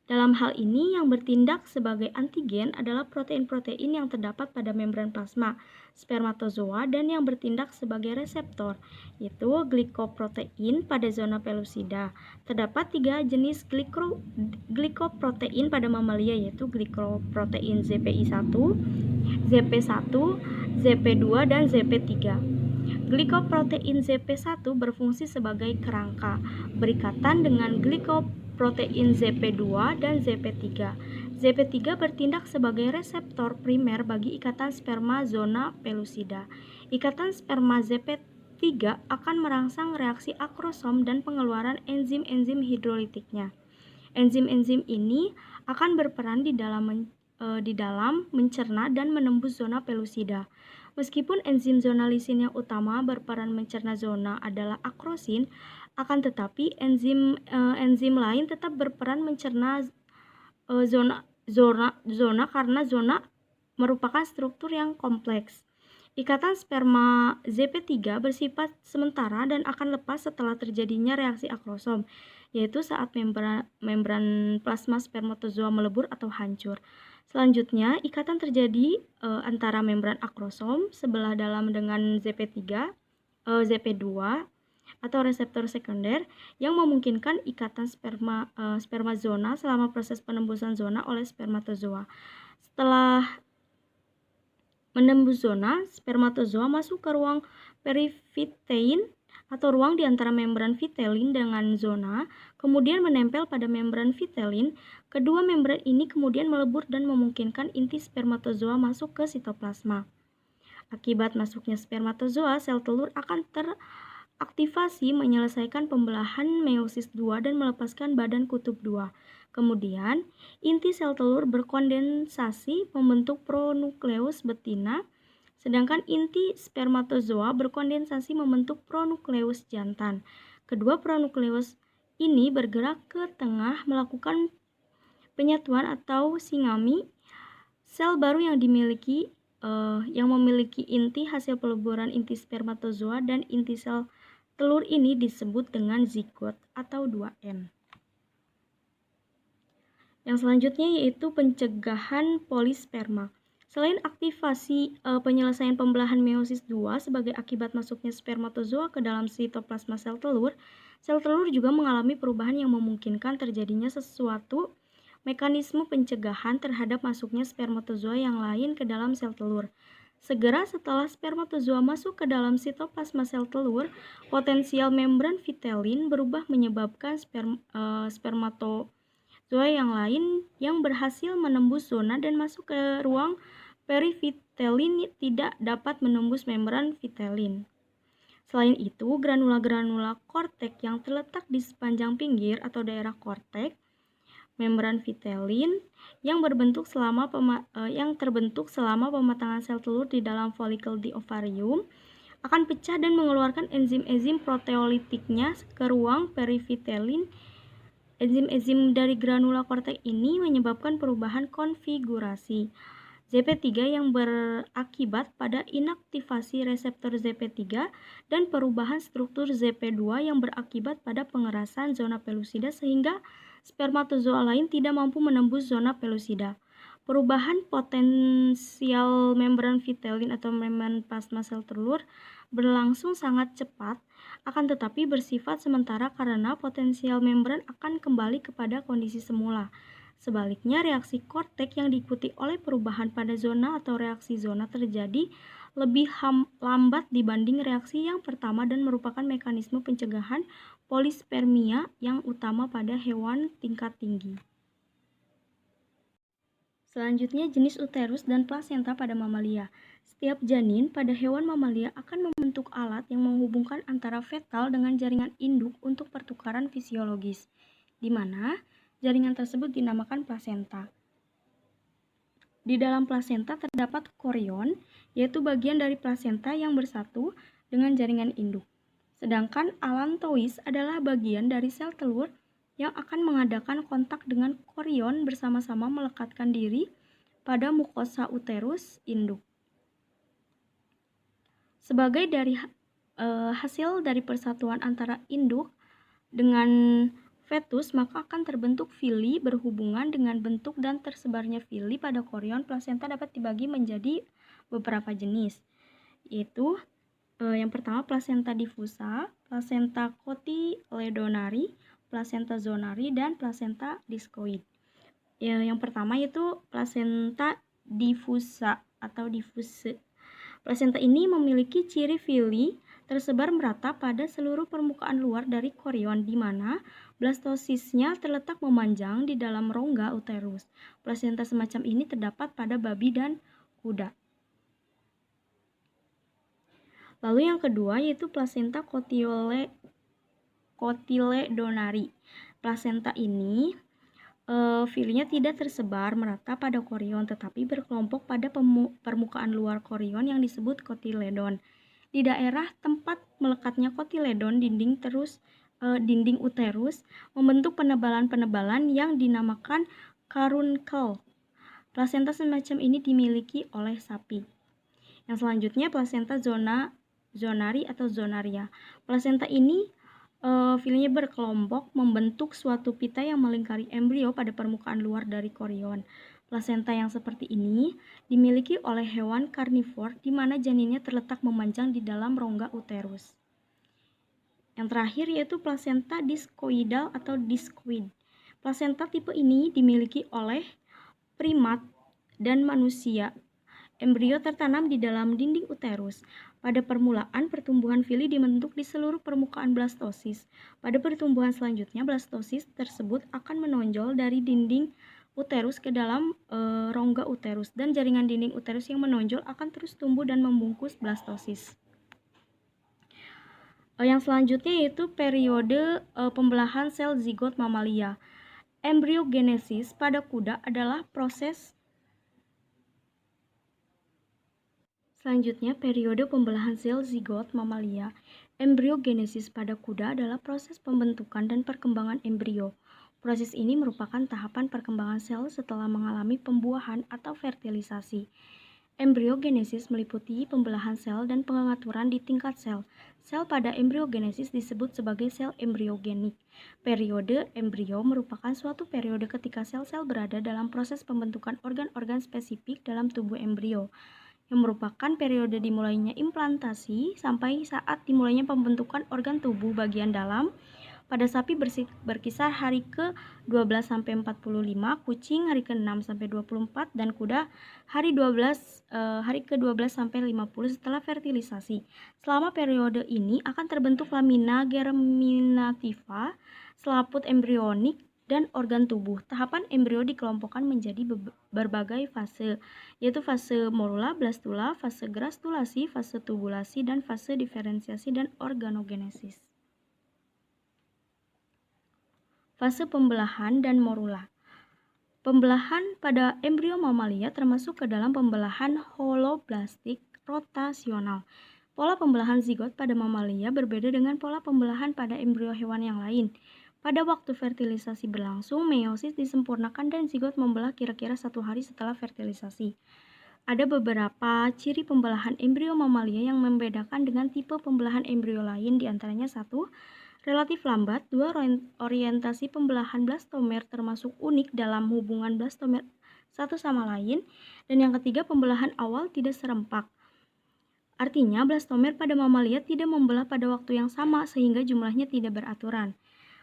Dalam hal ini, yang bertindak sebagai antigen adalah protein-protein yang terdapat pada membran plasma spermatozoa, dan yang bertindak sebagai reseptor, yaitu glikoprotein pada zona pelusida. Terdapat 3 jenis glikoprotein pada mamalia, yaitu glikoprotein ZPI1, ZP1, ZP2, dan ZP3. Glikoprotein ZP1 berfungsi sebagai kerangka, berikatan dengan glikoprotein ZP2 dan ZP3. ZP3 bertindak sebagai reseptor primer bagi ikatan sperma zona pelusida. Ikatan sperma ZP3 akan merangsang reaksi akrosom dan pengeluaran enzim-enzim hidrolitiknya. Enzim-enzim ini akan berperan di dalam mencerna dan menembus zona pelusida. Meskipun enzim zona lisin yang utama berperan mencerna zona adalah akrosin, akan tetapi enzim lain tetap berperan mencerna zona karena zona merupakan struktur yang kompleks. Ikatan sperma ZP3 bersifat sementara dan akan lepas setelah terjadinya reaksi akrosom, yaitu saat membran plasma spermatozoa melebur atau hancur. Selanjutnya, ikatan terjadi antara membran akrosom sebelah dalam dengan ZP2 atau reseptor sekunder yang memungkinkan ikatan sperma zona selama proses penembusan zona oleh spermatozoa. Setelah menembus zona, spermatozoa masuk ke ruang perivitein atau ruang di antara membran vitellin dengan zona, kemudian menempel pada membran vitellin. Kedua membran ini kemudian melebur dan memungkinkan inti spermatozoa masuk ke sitoplasma. Akibat masuknya spermatozoa, sel telur akan Aktivasi menyelesaikan pembelahan meiosis 2 dan melepaskan badan kutub 2. Kemudian, inti sel telur berkondensasi membentuk pronukleus betina, sedangkan inti spermatozoa berkondensasi membentuk pronukleus jantan. Kedua pronukleus ini bergerak ke tengah melakukan penyatuan atau singami. Sel baru yang memiliki inti hasil peleburan inti spermatozoa dan inti sel telur ini disebut dengan zigot atau 2N. Yang selanjutnya yaitu pencegahan polisperma. Selain aktivasi penyelesaian pembelahan meiosis 2 sebagai akibat masuknya spermatozoa ke dalam sitoplasma sel telur juga mengalami perubahan yang memungkinkan terjadinya sesuatu mekanisme pencegahan terhadap masuknya spermatozoa yang lain ke dalam sel telur. Segera setelah spermatozoa masuk ke dalam sitoplasma sel telur, potensial membran vitelin berubah menyebabkan spermatozoa yang lain yang berhasil menembus zona dan masuk ke ruang perivitelin tidak dapat menembus membran vitelin. Selain itu, granula-granula kortek yang terletak di sepanjang pinggir atau daerah kortek membran vitelin yang terbentuk selama pematangan sel telur di dalam folikel di ovarium akan pecah dan mengeluarkan enzim-enzim proteolitiknya ke ruang perivitelin. Enzim-enzim dari granula kortek ini menyebabkan perubahan konfigurasi ZP3 yang berakibat pada inaktivasi reseptor ZP3 dan perubahan struktur ZP2 yang berakibat pada pengerasan zona pelusida sehingga spermatozoa lain tidak mampu menembus zona pelusida. Perubahan potensial membran vitelin atau membran plasma sel telur berlangsung sangat cepat, akan tetapi bersifat sementara karena potensial membran akan kembali kepada kondisi semula. Sebaliknya, reaksi kortek yang diikuti oleh perubahan pada zona atau reaksi zona terjadi lebih lambat dibanding reaksi yang pertama dan merupakan mekanisme pencegahan polispermia yang utama pada hewan tingkat tinggi. Selanjutnya, jenis uterus dan plasenta pada mamalia. Setiap janin pada hewan mamalia akan membentuk alat yang menghubungkan antara fetal dengan jaringan induk untuk pertukaran fisiologis, di mana jaringan tersebut dinamakan plasenta. Di dalam plasenta terdapat korion, yaitu bagian dari plasenta yang bersatu dengan jaringan induk. Sedangkan allantois adalah bagian dari sel telur yang akan mengadakan kontak dengan korion bersama-sama melekatkan diri pada mukosa uterus induk. Sebagai hasil dari persatuan antara induk dengan fetus, maka akan terbentuk vili berhubungan dengan bentuk dan tersebarnya vili pada korion. Plasenta dapat dibagi menjadi beberapa jenis, yaitu yang pertama plasenta diffusa, plasenta cotyledonari, plasenta zonari, dan plasenta discoid. Yang pertama yaitu plasenta diffusa atau diffuse. Plasenta ini memiliki ciri vili tersebar merata pada seluruh permukaan luar dari korion, di mana blastosisnya terletak memanjang di dalam rongga uterus. Plasenta semacam ini terdapat pada babi dan kuda. Lalu yang kedua yaitu plasenta cotyledonari. Plasenta ini vilinya tidak tersebar merata pada korion, tetapi berkelompok pada permukaan luar korion yang disebut kotiledon. Di daerah tempat melekatnya kotiledon, dinding uterus membentuk penebalan-penebalan yang dinamakan caruncle. Plasenta semacam ini dimiliki oleh sapi. Yang selanjutnya plasenta zonari atau zonaria. Plasenta ini vilinya berkelompok membentuk suatu pita yang melingkari embrio pada permukaan luar dari korion. Plasenta yang seperti ini dimiliki oleh hewan karnivor di mana janinnya terletak memanjang di dalam rongga uterus. Yang terakhir yaitu plasenta discoidal atau discoid. Plasenta tipe ini dimiliki oleh primat dan manusia. Embrio tertanam di dalam dinding uterus. Pada permulaan, pertumbuhan vili dibentuk di seluruh permukaan blastosis. Pada pertumbuhan selanjutnya, blastosis tersebut akan menonjol dari dinding uterus ke dalam rongga uterus, dan jaringan dinding uterus yang menonjol akan terus tumbuh dan membungkus blastosis. Yang selanjutnya yaitu periode pembelahan sel zigot mamalia. Embryogenesis pada kuda adalah proses Selanjutnya, periode pembelahan sel zigot mamalia. Embryogenesis pada kuda adalah proses pembentukan dan perkembangan embrio. Proses ini merupakan tahapan perkembangan sel setelah mengalami pembuahan atau fertilisasi. Embryogenesis meliputi pembelahan sel dan pengaturan di tingkat sel. Sel pada embryogenesis disebut sebagai sel embryogenik. Periode embrio merupakan suatu periode ketika sel-sel berada dalam proses pembentukan organ-organ spesifik dalam tubuh embrio, yang merupakan periode dimulainya implantasi sampai saat dimulainya pembentukan organ tubuh bagian dalam. Pada sapi berkisar hari ke-12 sampai 45, kucing hari ke-6 sampai 24 dan kuda hari ke-12 sampai 50 setelah fertilisasi. Selama periode ini akan terbentuk lamina germinativa, selaput embrionik dan organ tubuh. Tahapan embrio dikelompokkan menjadi berbagai fase, yaitu fase morula, blastula, fase grastulasi, fase tubulasi, dan fase diferensiasi dan organogenesis. Fase pembelahan dan morula. Pembelahan pada embrio mamalia termasuk ke dalam pembelahan holoblastik rotasional. Pola pembelahan zigot pada mamalia berbeda dengan pola pembelahan pada embrio hewan yang lain. Pada waktu fertilisasi berlangsung, meiosis disempurnakan dan zigot membelah kira-kira 1 hari setelah fertilisasi. Ada beberapa ciri pembelahan embrio mamalia yang membedakan dengan tipe pembelahan embrio lain, diantaranya 1. Relatif lambat. 2. Orientasi pembelahan blastomer termasuk unik dalam hubungan blastomer satu sama lain. Dan yang ketiga, pembelahan awal tidak serempak. Artinya, blastomer pada mamalia tidak membelah pada waktu yang sama sehingga jumlahnya tidak beraturan.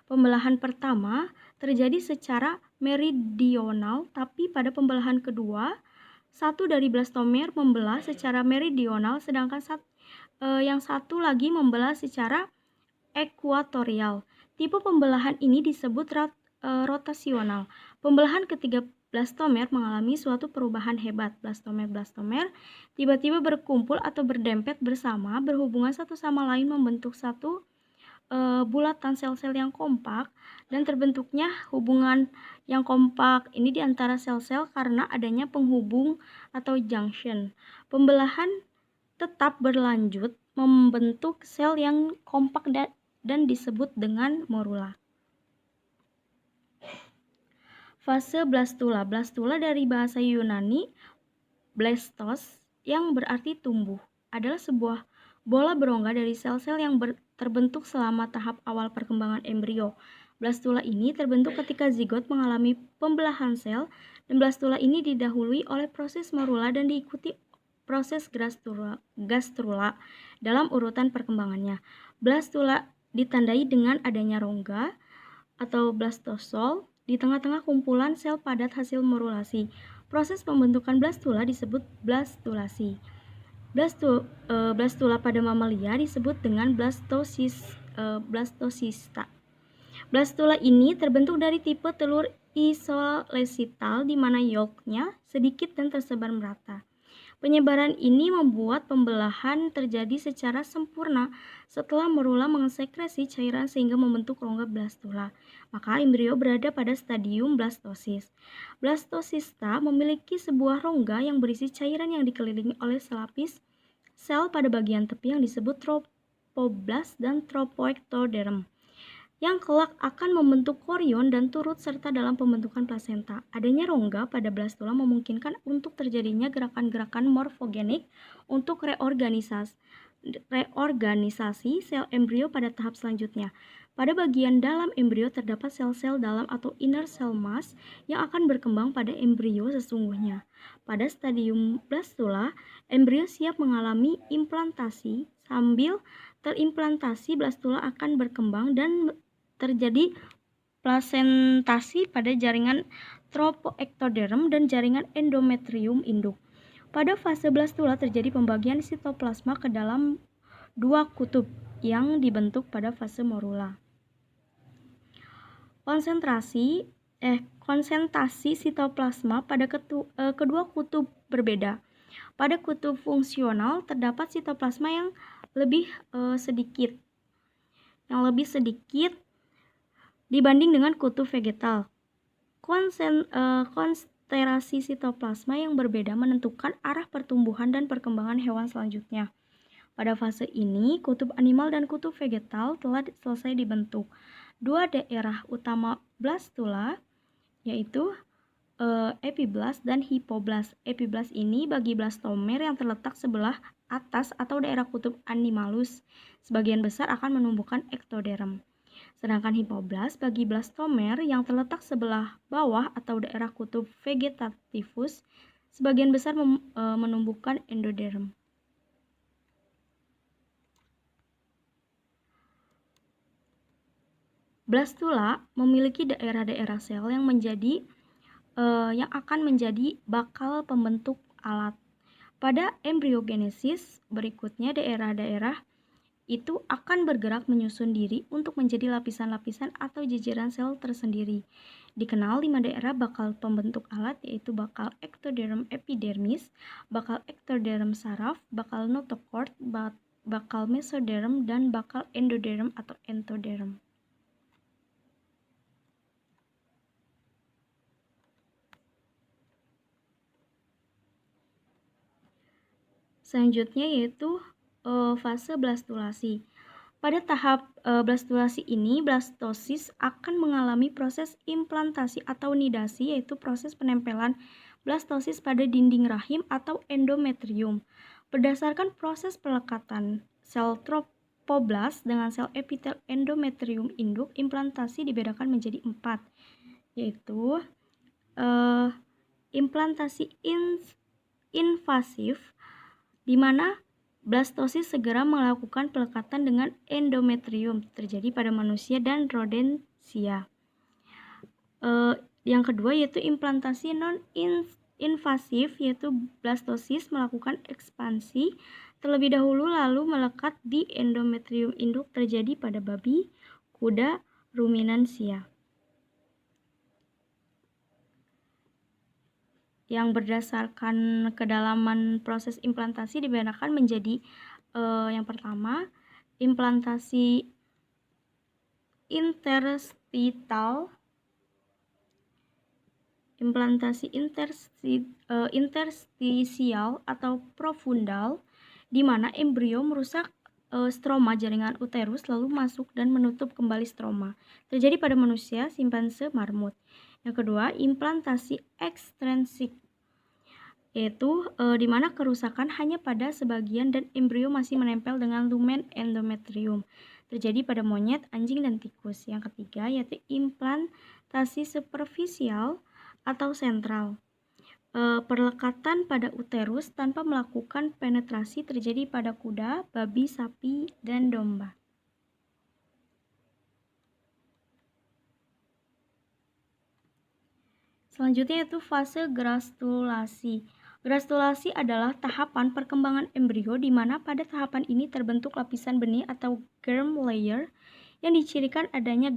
Pembelahan pertama terjadi secara meridional, tapi pada pembelahan kedua, satu dari blastomer membelah secara meridional, sedangkan yang satu lagi membelah secara ekuatorial. Tipe pembelahan ini disebut rotasional. Pembelahan ketiga blastomer mengalami suatu perubahan hebat. Blastomer tiba-tiba berkumpul atau berdempet bersama, berhubungan satu sama lain membentuk satu bulatan sel-sel yang kompak, dan terbentuknya hubungan yang kompak ini di antara sel-sel karena adanya penghubung atau junction. Pembelahan tetap berlanjut membentuk sel yang kompak dan disebut dengan morula. Fase blastula. Blastula dari bahasa Yunani blastos yang berarti tumbuh, adalah sebuah bola berongga dari sel-sel yang terbentuk selama tahap awal perkembangan embrio. Blastula ini terbentuk ketika zigot mengalami pembelahan sel, dan blastula ini didahului oleh proses morula dan diikuti proses gastrula dalam urutan perkembangannya. Blastula ditandai dengan adanya rongga atau blastosol di tengah-tengah kumpulan sel padat hasil morulasi. Proses pembentukan blastula disebut blastulasi. Blastula pada mamalia disebut dengan blastosista. Blastula ini terbentuk dari tipe telur isolesital di mana yolknya sedikit dan tersebar merata. Penyebaran ini membuat pembelahan terjadi secara sempurna setelah morula mengesekresi cairan sehingga membentuk rongga blastula. Maka embrio berada pada stadium blastosis. Blastosista memiliki sebuah rongga yang berisi cairan yang dikelilingi oleh selapis sel pada bagian tepi yang disebut tropoblast dan tropoectoderm, yang kelak akan membentuk korion dan turut serta dalam pembentukan plasenta. Adanya rongga pada blastula memungkinkan untuk terjadinya gerakan-gerakan morfogenik untuk reorganisasi sel embrio pada tahap selanjutnya. Pada bagian dalam embrio terdapat sel-sel dalam atau inner cell mass yang akan berkembang pada embrio sesungguhnya. Pada stadium blastula, embrio siap mengalami implantasi. Sambil terimplantasi, blastula akan berkembang dan terjadi plasentasi pada jaringan tropoectoderm dan jaringan endometrium induk. Pada fase blastula terjadi pembagian sitoplasma ke dalam 2 kutub yang dibentuk pada fase morula. Konsentrasi sitoplasma pada kedua kutub berbeda. Pada kutub fungsional terdapat sitoplasma yang lebih sedikit yang lebih sedikit dibanding dengan kutub vegetal. Konstelasi sitoplasma yang berbeda menentukan arah pertumbuhan dan perkembangan hewan selanjutnya. Pada fase ini, kutub animal dan kutub vegetal telah selesai dibentuk. Dua daerah utama blastula, yaitu epiblast dan hipoblast. Epiblast ini bagi blastomer yang terletak sebelah atas atau daerah kutub animalus. Sebagian besar akan menumbuhkan ektoderm. Sedangkan hipoblast bagi blastomer yang terletak sebelah bawah atau daerah kutub vegetativus, sebagian besar menumbuhkan endoderm. Blastula memiliki daerah-daerah sel yang akan menjadi bakal pembentuk alat. Pada embryogenesis berikutnya, daerah-daerah itu akan bergerak menyusun diri untuk menjadi lapisan-lapisan atau jajaran sel tersendiri. Dikenal 5 daerah bakal pembentuk alat, yaitu bakal ektoderm epidermis, bakal ektoderm saraf, bakal notochord, bakal mesoderm, dan bakal endoderm atau entoderm. Selanjutnya yaitu fase blastulasi. Pada tahap blastulasi ini, blastosis akan mengalami proses implantasi atau nidasi, yaitu proses penempelan blastosis pada dinding rahim atau endometrium. Berdasarkan proses pelekatan sel tropoblast dengan sel epitel endometrium induk, implantasi dibedakan menjadi 4, yaitu implantasi invasif, di mana blastosis segera melakukan pelekatan dengan endometrium, terjadi pada manusia dan rodensia. Yang kedua yaitu implantasi non-invasif, yaitu blastosis melakukan ekspansi terlebih dahulu lalu melekat di endometrium induk, terjadi pada babi, kuda, ruminansia. Yang berdasarkan kedalaman proses implantasi dibedakan menjadi yang pertama, implantasi interstitial, interstisial atau profundal, di mana embrio merusak stroma jaringan uterus lalu masuk dan menutup kembali stroma. Terjadi pada manusia, simpanse, marmut. Yang kedua, implantasi ekstrinsik, yaitu di mana kerusakan hanya pada sebagian dan embrio masih menempel dengan lumen endometrium. Terjadi pada monyet, anjing, dan tikus. Yang ketiga yaitu implantasi superficial atau sentral. Perlekatan pada uterus tanpa melakukan penetrasi terjadi pada kuda, babi, sapi, dan domba. Selanjutnya yaitu fase grastulasi. Grastulasi adalah tahapan perkembangan embrio di mana pada tahapan ini terbentuk lapisan benih atau germ layer yang dicirikan adanya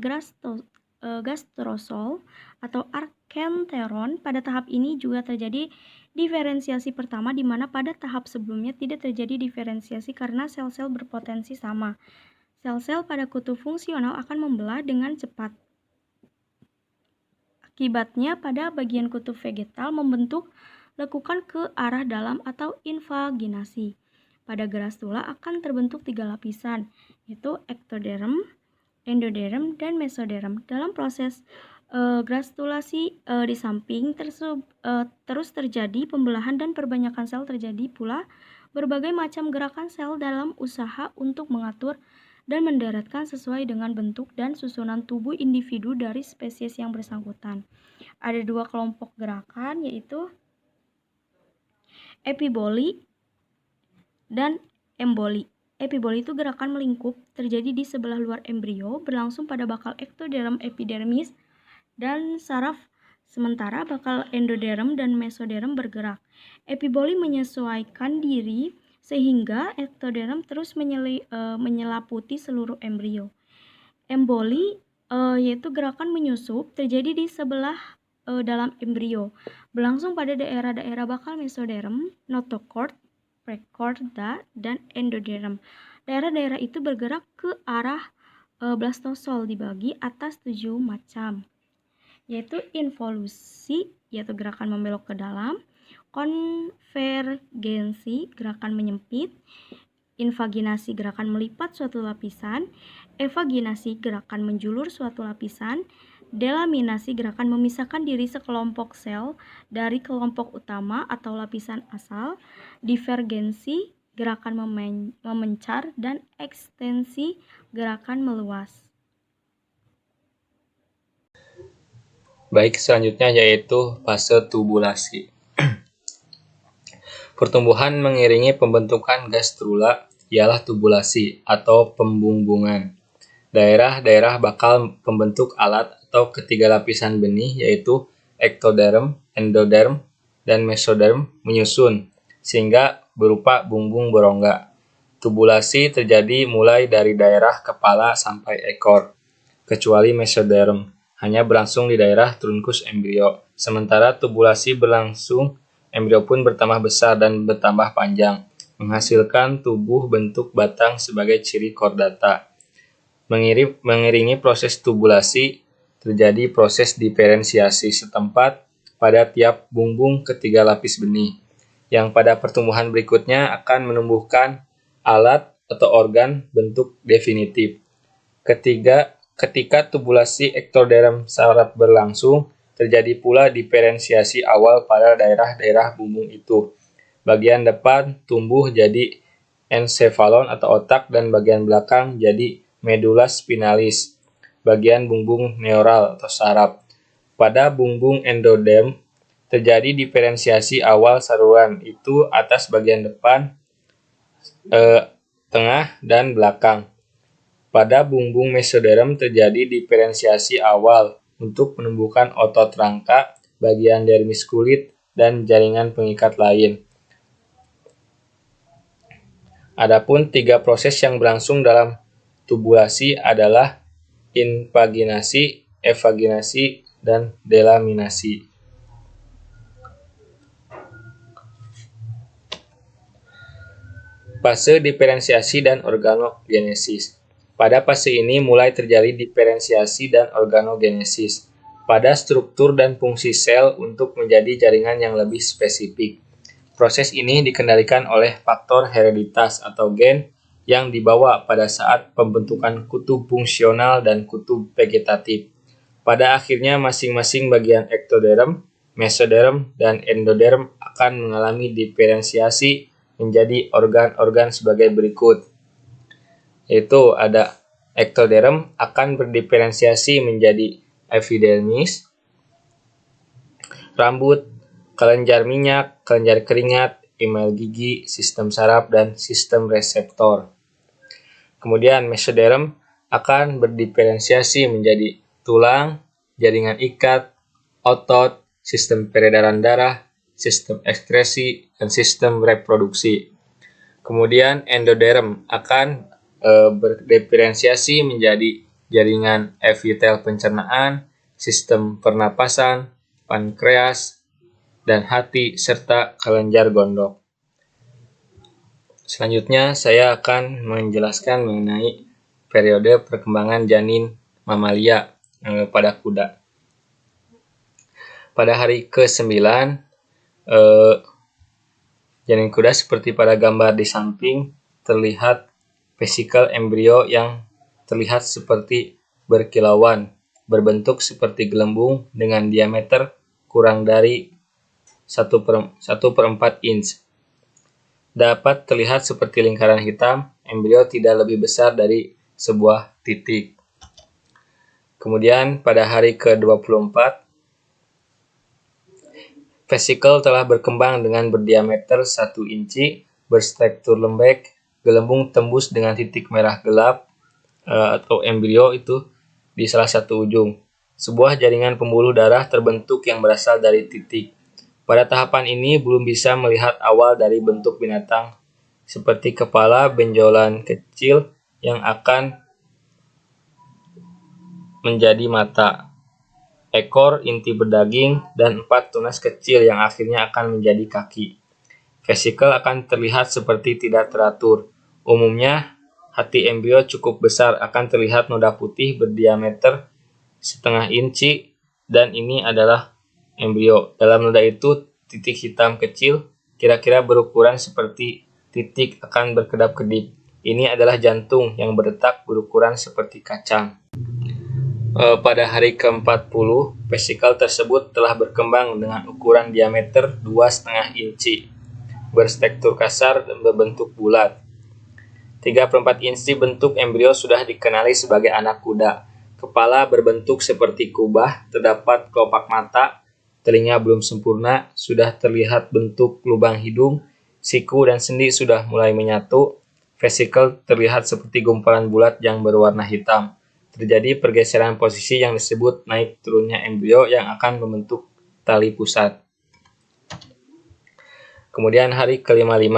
gastrosol atau arkenteron. Pada tahap ini juga terjadi diferensiasi pertama di mana pada tahap sebelumnya tidak terjadi diferensiasi karena sel-sel berpotensi sama. Sel-sel pada kutub fungsional akan membelah dengan cepat. Akibatnya pada bagian kutub vegetal membentuk lekukan ke arah dalam atau invaginasi. Pada grastula akan terbentuk 3 lapisan, yaitu ektoderm, endoderm, dan mesoderm. Dalam proses grastulasi di samping terus terjadi pembelahan dan perbanyakan sel, terjadi pula berbagai macam gerakan sel dalam usaha untuk mengatur dan mendaratkan sesuai dengan bentuk dan susunan tubuh individu dari spesies yang bersangkutan. Ada 2 kelompok gerakan, yaitu epiboli dan emboli. Epiboli itu gerakan melingkup, terjadi di sebelah luar embrio, berlangsung pada bakal ektoderm epidermis dan saraf, sementara bakal endoderm dan mesoderm bergerak. Epiboli menyesuaikan diri sehingga ektoderm terus menyelaputi seluruh embrio. Emboli yaitu gerakan menyusup, terjadi di sebelah dalam embrio, berlangsung pada daerah-daerah bakal mesoderm, notochord, precorda, dan endoderm. Daerah-daerah itu bergerak ke arah blastosol dibagi atas 7 macam, yaitu involusi, yaitu gerakan membelok ke dalam, konvergensi, gerakan menyempit, invaginasi, gerakan melipat suatu lapisan, evaginasi, gerakan menjulur suatu lapisan, delaminasi, gerakan memisahkan diri sekelompok sel dari kelompok utama atau lapisan asal, divergensi, gerakan memencar, dan ekstensi, gerakan meluas. Baik, selanjutnya yaitu fase tubulasi. Pertumbuhan mengiringi pembentukan gastrula ialah tubulasi atau pembumbungan. Daerah-daerah bakal pembentuk alat atau ketiga lapisan benih yaitu ektoderm, endoderm, dan mesoderm menyusun sehingga berupa bumbung berongga. Tubulasi terjadi mulai dari daerah kepala sampai ekor, kecuali mesoderm hanya berlangsung di daerah trunkus embrio. Sementara tubulasi berlangsung, embrio pun bertambah besar dan bertambah panjang, menghasilkan tubuh bentuk batang sebagai ciri kordata. Mengiringi proses tubulasi, terjadi proses diferensiasi setempat pada tiap bumbung ketiga lapis benih, yang pada pertumbuhan berikutnya akan menumbuhkan alat atau organ bentuk definitif. Ketika tubulasi ektoderm saraf berlangsung, terjadi pula diferensiasi awal pada daerah-daerah bumbung itu. Bagian depan tumbuh jadi ensefalon atau otak dan bagian belakang jadi medula spinalis, bagian bumbung neural atau saraf. Pada bumbung endoderm, terjadi diferensiasi awal saluran itu atas bagian depan, tengah, dan belakang. Pada bumbung mesoderm terjadi diferensiasi awal untuk menumbuhkan otot rangka, bagian dermis kulit, dan jaringan pengikat lain. Adapun 3 proses yang berlangsung dalam tubulasi adalah invaginasi, evaginasi, dan delaminasi. Fase diferensiasi dan organogenesis. Pada fase ini mulai terjadi diferensiasi dan organogenesis pada struktur dan fungsi sel untuk menjadi jaringan yang lebih spesifik. Proses ini dikendalikan oleh faktor hereditas atau gen yang dibawa pada saat pembentukan kutub fungsional dan kutub vegetatif. Pada akhirnya masing-masing bagian ektoderm, mesoderm, dan endoderm akan mengalami diferensiasi menjadi organ-organ sebagai berikut. Yaitu ada ektoderm akan berdiferensiasi menjadi epidermis, rambut, kelenjar minyak, kelenjar keringat, email gigi, sistem saraf, dan sistem reseptor. Kemudian mesoderm akan berdiferensiasi menjadi tulang, jaringan ikat, otot, sistem peredaran darah, sistem ekskresi, dan sistem reproduksi. Kemudian endoderm akan berdiferensiasi menjadi jaringan epitel pencernaan, sistem pernapasan, pankreas, dan hati, serta kelenjar gondok. Selanjutnya saya akan menjelaskan mengenai periode perkembangan janin mamalia pada kuda. Pada hari ke-9, janin kuda seperti pada gambar di samping terlihat vesikel embrio yang terlihat seperti berkilauan, berbentuk seperti gelembung dengan diameter kurang dari 1/4 inch. Dapat terlihat seperti lingkaran hitam, embrio tidak lebih besar dari sebuah titik. Kemudian pada hari ke-24, vesikel telah berkembang dengan berdiameter 1 inci, berstruktur lembek, gelembung tembus dengan titik merah gelap atau embrio itu di salah satu ujung. Sebuah jaringan pembuluh darah terbentuk yang berasal dari titik. Pada tahapan ini belum bisa melihat awal dari bentuk binatang seperti kepala benjolan kecil yang akan menjadi mata, ekor inti berdaging, dan 4 tunas kecil yang akhirnya akan menjadi kaki. Vesikel akan terlihat seperti tidak teratur. Umumnya hati embrio cukup besar, akan terlihat noda putih berdiameter setengah inci, dan ini adalah embrio. Dalam noda itu, titik hitam kecil, kira-kira berukuran seperti titik akan berkedap-kedip. Ini adalah jantung yang berdetak berukuran seperti kacang. Pada hari ke-40, vesikel tersebut telah berkembang dengan ukuran diameter 2,5 inci, berstruktur kasar dan berbentuk bulat. 3/4 inci bentuk embrio sudah dikenali sebagai anak kuda. Kepala berbentuk seperti kubah, terdapat kelopak mata, telinga belum sempurna, sudah terlihat bentuk lubang hidung, siku dan sendi sudah mulai menyatu, vesikel terlihat seperti gumpalan bulat yang berwarna hitam. Terjadi pergeseran posisi yang disebut naik turunnya embrio yang akan membentuk tali pusat. Kemudian hari ke-55,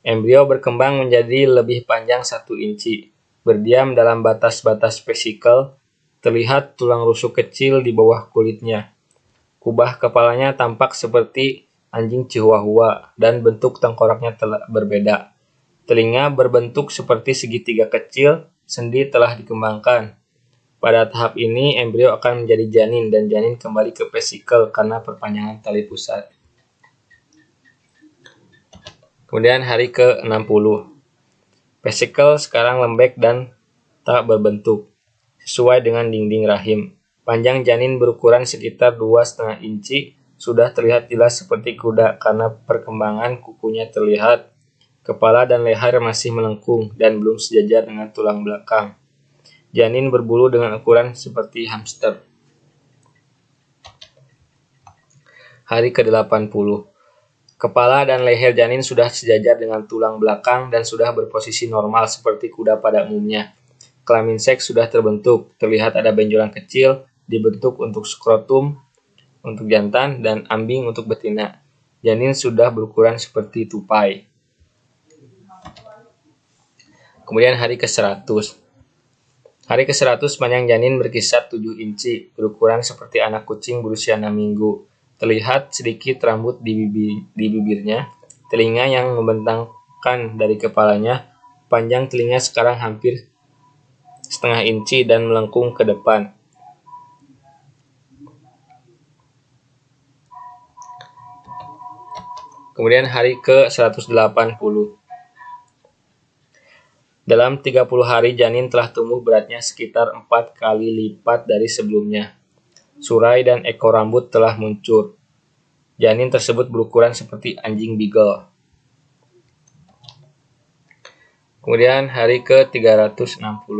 embrio berkembang menjadi lebih panjang 1 inci. Berdiam dalam batas-batas vesikel, terlihat tulang rusuk kecil di bawah kulitnya. Kubah kepalanya tampak seperti anjing chihuahua dan bentuk tengkoraknya telah berbeda. Telinga berbentuk seperti segitiga kecil, sendi telah dikembangkan. Pada tahap ini, embrio akan menjadi janin dan janin kembali ke vesikel karena perpanjangan tali pusat. Kemudian hari ke-60. Vesikel sekarang lembek dan tak berbentuk, sesuai dengan dinding rahim. Panjang janin berukuran sekitar 2,5 inci, sudah terlihat jelas seperti kuda karena perkembangan kukunya terlihat. Kepala dan leher masih melengkung dan belum sejajar dengan tulang belakang. Janin berbulu dengan ukuran seperti hamster. Hari ke-80. Kepala dan leher janin sudah sejajar dengan tulang belakang dan sudah berposisi normal seperti kuda pada umumnya. Kelamin seks sudah terbentuk, terlihat ada benjolan kecil dibentuk untuk skrotum untuk jantan dan ambing untuk betina. Janin sudah berukuran seperti tupai. Kemudian hari ke-100. Hari ke-100 panjang janin berkisar 7 inci, berukuran seperti anak kucing berusia 6 minggu. Terlihat sedikit rambut di bibirnya, telinga yang membentangkan dari kepalanya. Panjang telinga sekarang hampir setengah inci dan melengkung ke depan. Kemudian hari ke-180. Dalam 30 hari janin telah tumbuh beratnya sekitar 4 kali lipat dari sebelumnya. Surai dan ekor rambut telah muncul. Janin tersebut berukuran seperti anjing beagle. Kemudian hari ke-320.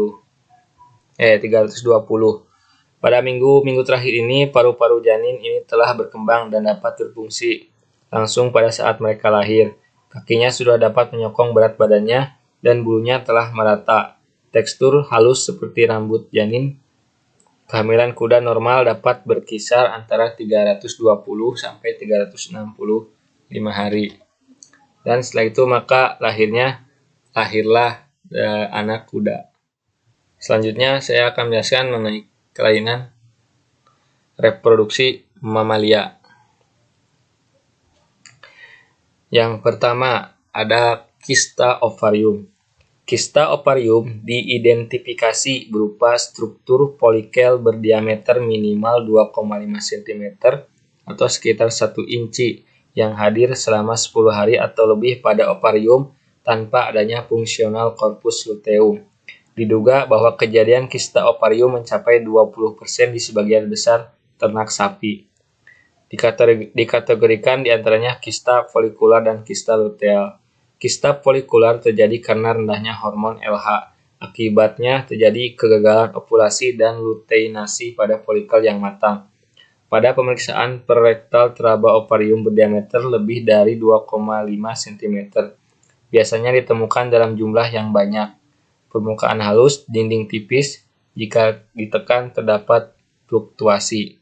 Pada minggu terakhir ini, paru-paru janin ini telah berkembang dan dapat berfungsi langsung pada saat mereka lahir. Kakinya sudah dapat menyokong berat badannya dan bulunya telah merata. Tekstur halus seperti rambut janin. Kehamilan kuda normal dapat berkisar antara 320 sampai 365 hari. Dan setelah itu maka lahirlah anak kuda. Selanjutnya saya akan menjelaskan mengenai kelainan reproduksi mamalia. Yang pertama ada kista ovarium. Kista ovarium diidentifikasi berupa struktur folikel berdiameter minimal 2,5 cm atau sekitar 1 inci yang hadir selama 10 hari atau lebih pada ovarium tanpa adanya fungsional corpus luteum. Diduga bahwa kejadian kista ovarium mencapai 20% di sebagian besar ternak sapi. Dikategorikan diantaranya kista folikular dan kista luteal. Kista folikular terjadi karena rendahnya hormon LH. Akibatnya terjadi kegagalan ovulasi dan luteinasi pada folikel yang matang. Pada pemeriksaan perektal teraba ovarium berdiameter lebih dari 2,5 cm. Biasanya ditemukan dalam jumlah yang banyak. Permukaan halus, dinding tipis, jika ditekan terdapat fluktuasi.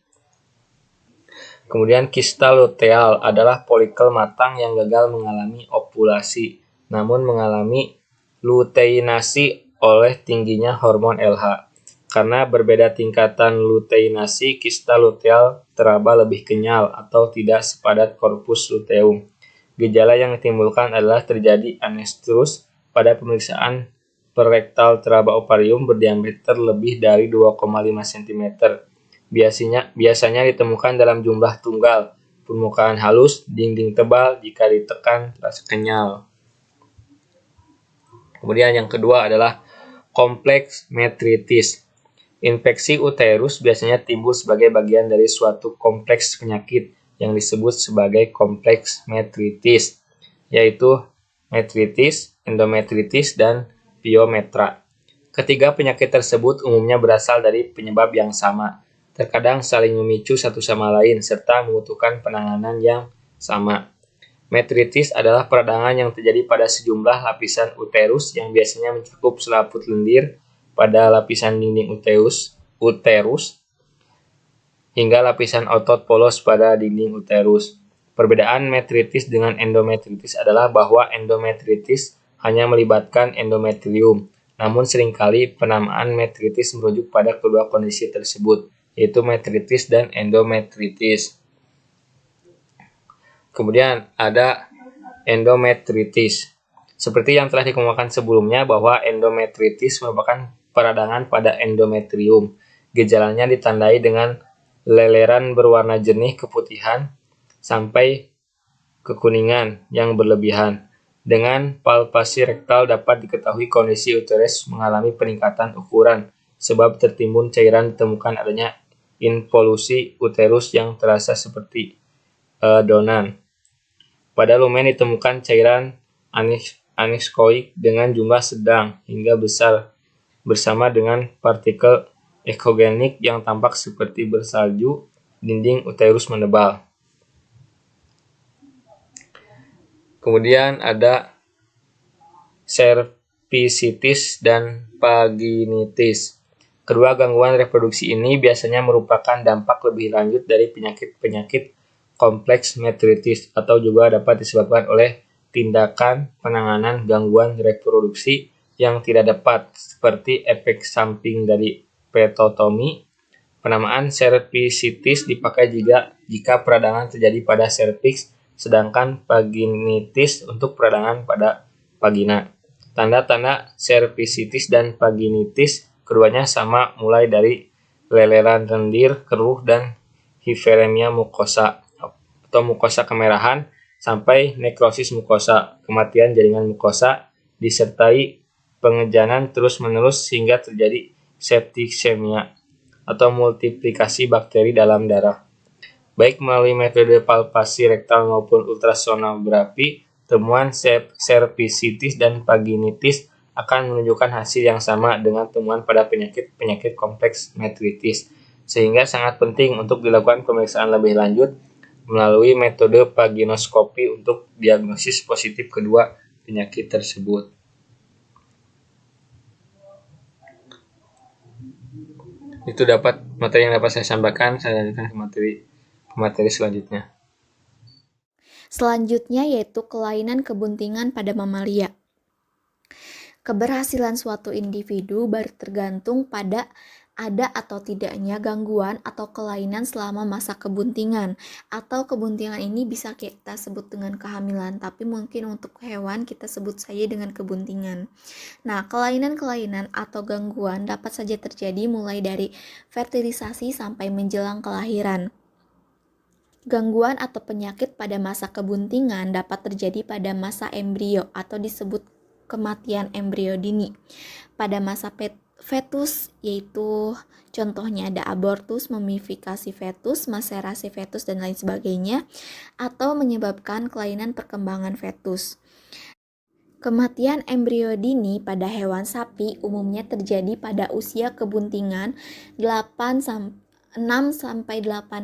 Kemudian kista luteal adalah folikel matang yang gagal mengalami ovulasi, namun mengalami luteinasi oleh tingginya hormon LH. Karena berbeda tingkatan luteinasi, kista luteal teraba lebih kenyal atau tidak sepadat corpus luteum. Gejala yang ditimbulkan adalah terjadi anestrus pada pemeriksaan per rektal teraba ovarium berdiameter lebih dari 2,5 cm. Biasanya ditemukan dalam jumlah tunggal, permukaan halus, dinding tebal, jika ditekan terasa kenyal. Kemudian yang kedua adalah kompleks metritis. Infeksi uterus biasanya timbul sebagai bagian dari suatu kompleks penyakit yang disebut sebagai kompleks metritis, yaitu metritis, endometritis, dan pyometra. Ketiga penyakit tersebut umumnya berasal dari penyebab yang sama, terkadang saling memicu satu sama lain, serta membutuhkan penanganan yang sama. Metritis adalah peradangan yang terjadi pada sejumlah lapisan uterus yang biasanya mencakup selaput lendir pada lapisan dinding uterus hingga lapisan otot polos pada dinding uterus. Perbedaan metritis dengan endometritis adalah bahwa endometritis hanya melibatkan endometrium, namun seringkali penamaan metritis merujuk pada kedua kondisi tersebut, yaitu metritis dan endometritis. Kemudian ada endometritis. Seperti yang telah dikemukakan sebelumnya bahwa endometritis merupakan peradangan pada endometrium. Gejalanya ditandai dengan leleran berwarna jernih keputihan sampai kekuningan yang berlebihan. Dengan palpasi rektal dapat diketahui kondisi uterus mengalami peningkatan ukuran sebab tertimbun cairan, ditemukan adanya involusi uterus yang terasa seperti adonan. Pada lumen ditemukan cairan aneskoik dengan jumlah sedang hingga besar bersama dengan partikel ekogenik yang tampak seperti bersalju. Dinding uterus menebal. Kemudian ada cervicitis dan vaginitis. Kedua gangguan reproduksi ini biasanya merupakan dampak lebih lanjut dari penyakit-penyakit kompleks metritis atau juga dapat disebabkan oleh tindakan penanganan gangguan reproduksi yang tidak tepat, seperti efek samping dari petotomi. Penamaan cervicitis dipakai jika peradangan terjadi pada serviks, sedangkan vaginitis untuk peradangan pada vagina. Tanda-tanda cervicitis dan vaginitis keduanya sama, mulai dari leleran lendir, keruh, dan hiperemia mukosa atau mukosa kemerahan, sampai nekrosis mukosa, kematian jaringan mukosa, disertai pengejanan terus-menerus hingga terjadi septikemia atau multiplikasi bakteri dalam darah. Baik melalui metode palpasi rektal maupun ultrasonografi, temuan cervicitis dan vaginitis akan menunjukkan hasil yang sama dengan temuan pada penyakit-penyakit kompleks metritis, sehingga sangat penting untuk dilakukan pemeriksaan lebih lanjut melalui metode vaginoskopi untuk diagnosis positif kedua penyakit tersebut. Itu materi yang dapat saya sampaikan. Saya lanjutkan ke materi selanjutnya. Selanjutnya yaitu kelainan kebuntingan pada mamalia. Keberhasilan suatu individu baru tergantung pada ada atau tidaknya gangguan atau kelainan selama masa kebuntingan, atau kebuntingan ini bisa kita sebut dengan kehamilan, tapi mungkin untuk hewan kita sebut saja dengan kebuntingan. Nah, kelainan-kelainan atau gangguan dapat saja terjadi mulai dari fertilisasi sampai menjelang kelahiran. Gangguan atau penyakit pada masa kebuntingan dapat terjadi pada masa embrio atau disebut kematian embrio dini. Pada masa fetus, yaitu contohnya ada abortus, mumifikasi fetus, maserasi fetus, dan lain sebagainya, atau menyebabkan kelainan perkembangan fetus. Kematian embrio dini pada hewan sapi umumnya terjadi pada usia kebuntingan 6-8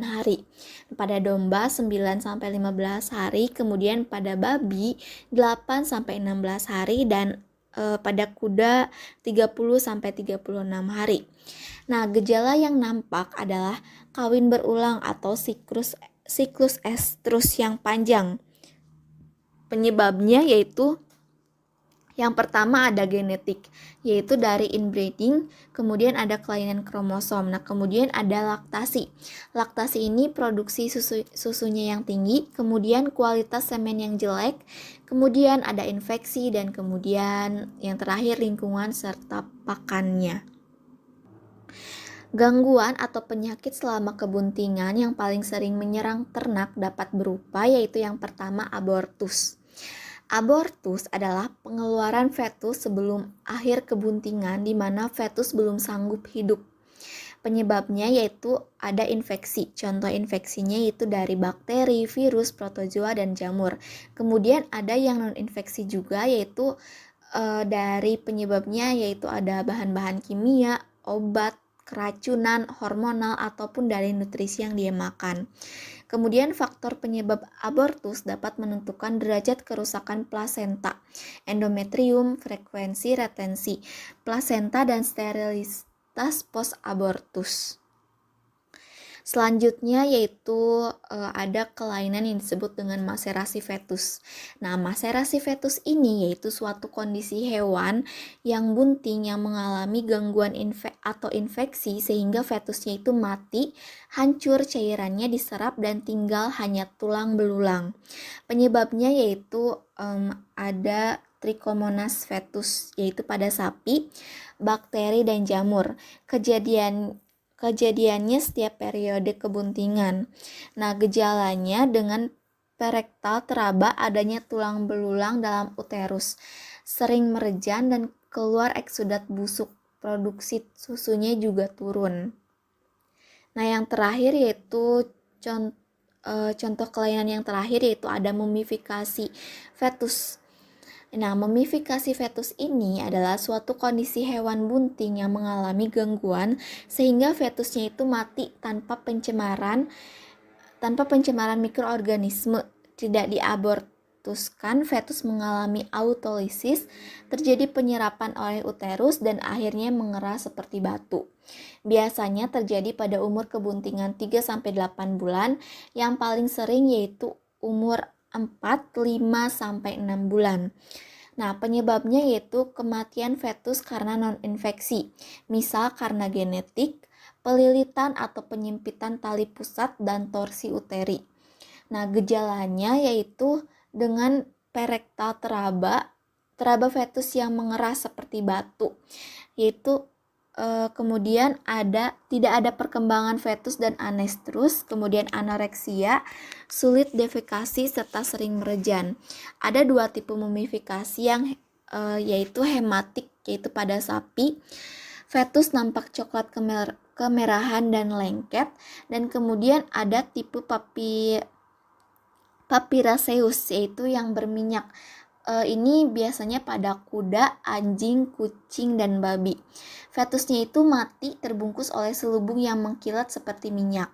hari, pada domba 9-15 hari, kemudian pada babi 8-16 hari, dan pada kuda 30-36 hari. Nah, gejala yang nampak adalah kawin berulang atau siklus estrus yang panjang. Penyebabnya yaitu Yang pertama ada genetik, yaitu dari inbreeding, kemudian ada kelainan kromosom. Nah, kemudian ada laktasi. Laktasi ini produksi susunya yang tinggi, kemudian kualitas semen yang jelek, kemudian ada infeksi, dan kemudian yang terakhir lingkungan serta pakannya. Gangguan atau penyakit selama kebuntingan yang paling sering menyerang ternak dapat berupa, yaitu yang pertama abortus. Abortus adalah pengeluaran fetus sebelum akhir kebuntingan di mana fetus belum sanggup hidup. Penyebabnya yaitu ada infeksi. Contoh infeksinya yaitu dari bakteri, virus, protozoa, dan jamur. Kemudian ada yang non-infeksi juga, yaitu dari penyebabnya yaitu ada bahan-bahan kimia, obat, keracunan, hormonal, ataupun dari nutrisi yang dia makan. Kemudian faktor penyebab abortus dapat menentukan derajat kerusakan plasenta, endometrium, frekuensi retensi plasenta, dan sterilitas post-abortus. Selanjutnya yaitu ada kelainan yang disebut dengan maserasi fetus. Nah, maserasi fetus ini yaitu suatu kondisi hewan yang bunting yang mengalami gangguan atau infeksi sehingga fetusnya itu mati, hancur, cairannya diserap dan tinggal hanya tulang belulang. Penyebabnya yaitu ada Trichomonas fetus yaitu pada sapi, bakteri, dan jamur. Kejadiannya setiap periode kebuntingan. Nah, gejalanya dengan perektal teraba adanya tulang belulang dalam uterus, sering merejan dan keluar eksudat busuk. Produksi susunya juga turun. Nah, yang terakhir yaitu contoh kelainan yang terakhir yaitu ada mumifikasi fetus. Nah, mumifikasi fetus ini adalah suatu kondisi hewan bunting yang mengalami gangguan sehingga fetusnya itu mati tanpa pencemaran mikroorganisme. Tidak diabortuskan, fetus mengalami autolisis, terjadi penyerapan oleh uterus dan akhirnya mengeras seperti batu. Biasanya terjadi pada umur kebuntingan 3-8 bulan, yang paling sering yaitu umur 4, 5, sampai 6 bulan. Nah, penyebabnya yaitu kematian fetus karena non-infeksi, misal karena genetik, pelilitan atau penyempitan tali pusat, dan torsi uteri. Nah, gejalanya yaitu dengan perektal teraba fetus yang mengeras seperti batu, yaitu kemudian tidak ada perkembangan fetus dan anestrus, kemudian anoreksia, sulit defekasi, serta sering merejan. Ada 2 tipe mumifikasi yang yaitu hematik, yaitu pada sapi. Fetus nampak coklat kemerahan dan lengket, dan kemudian ada tipe papiraceus yaitu yang berminyak. Ini biasanya pada kuda, anjing, kucing, dan babi. Fetusnya itu mati terbungkus oleh selubung yang mengkilat seperti minyak.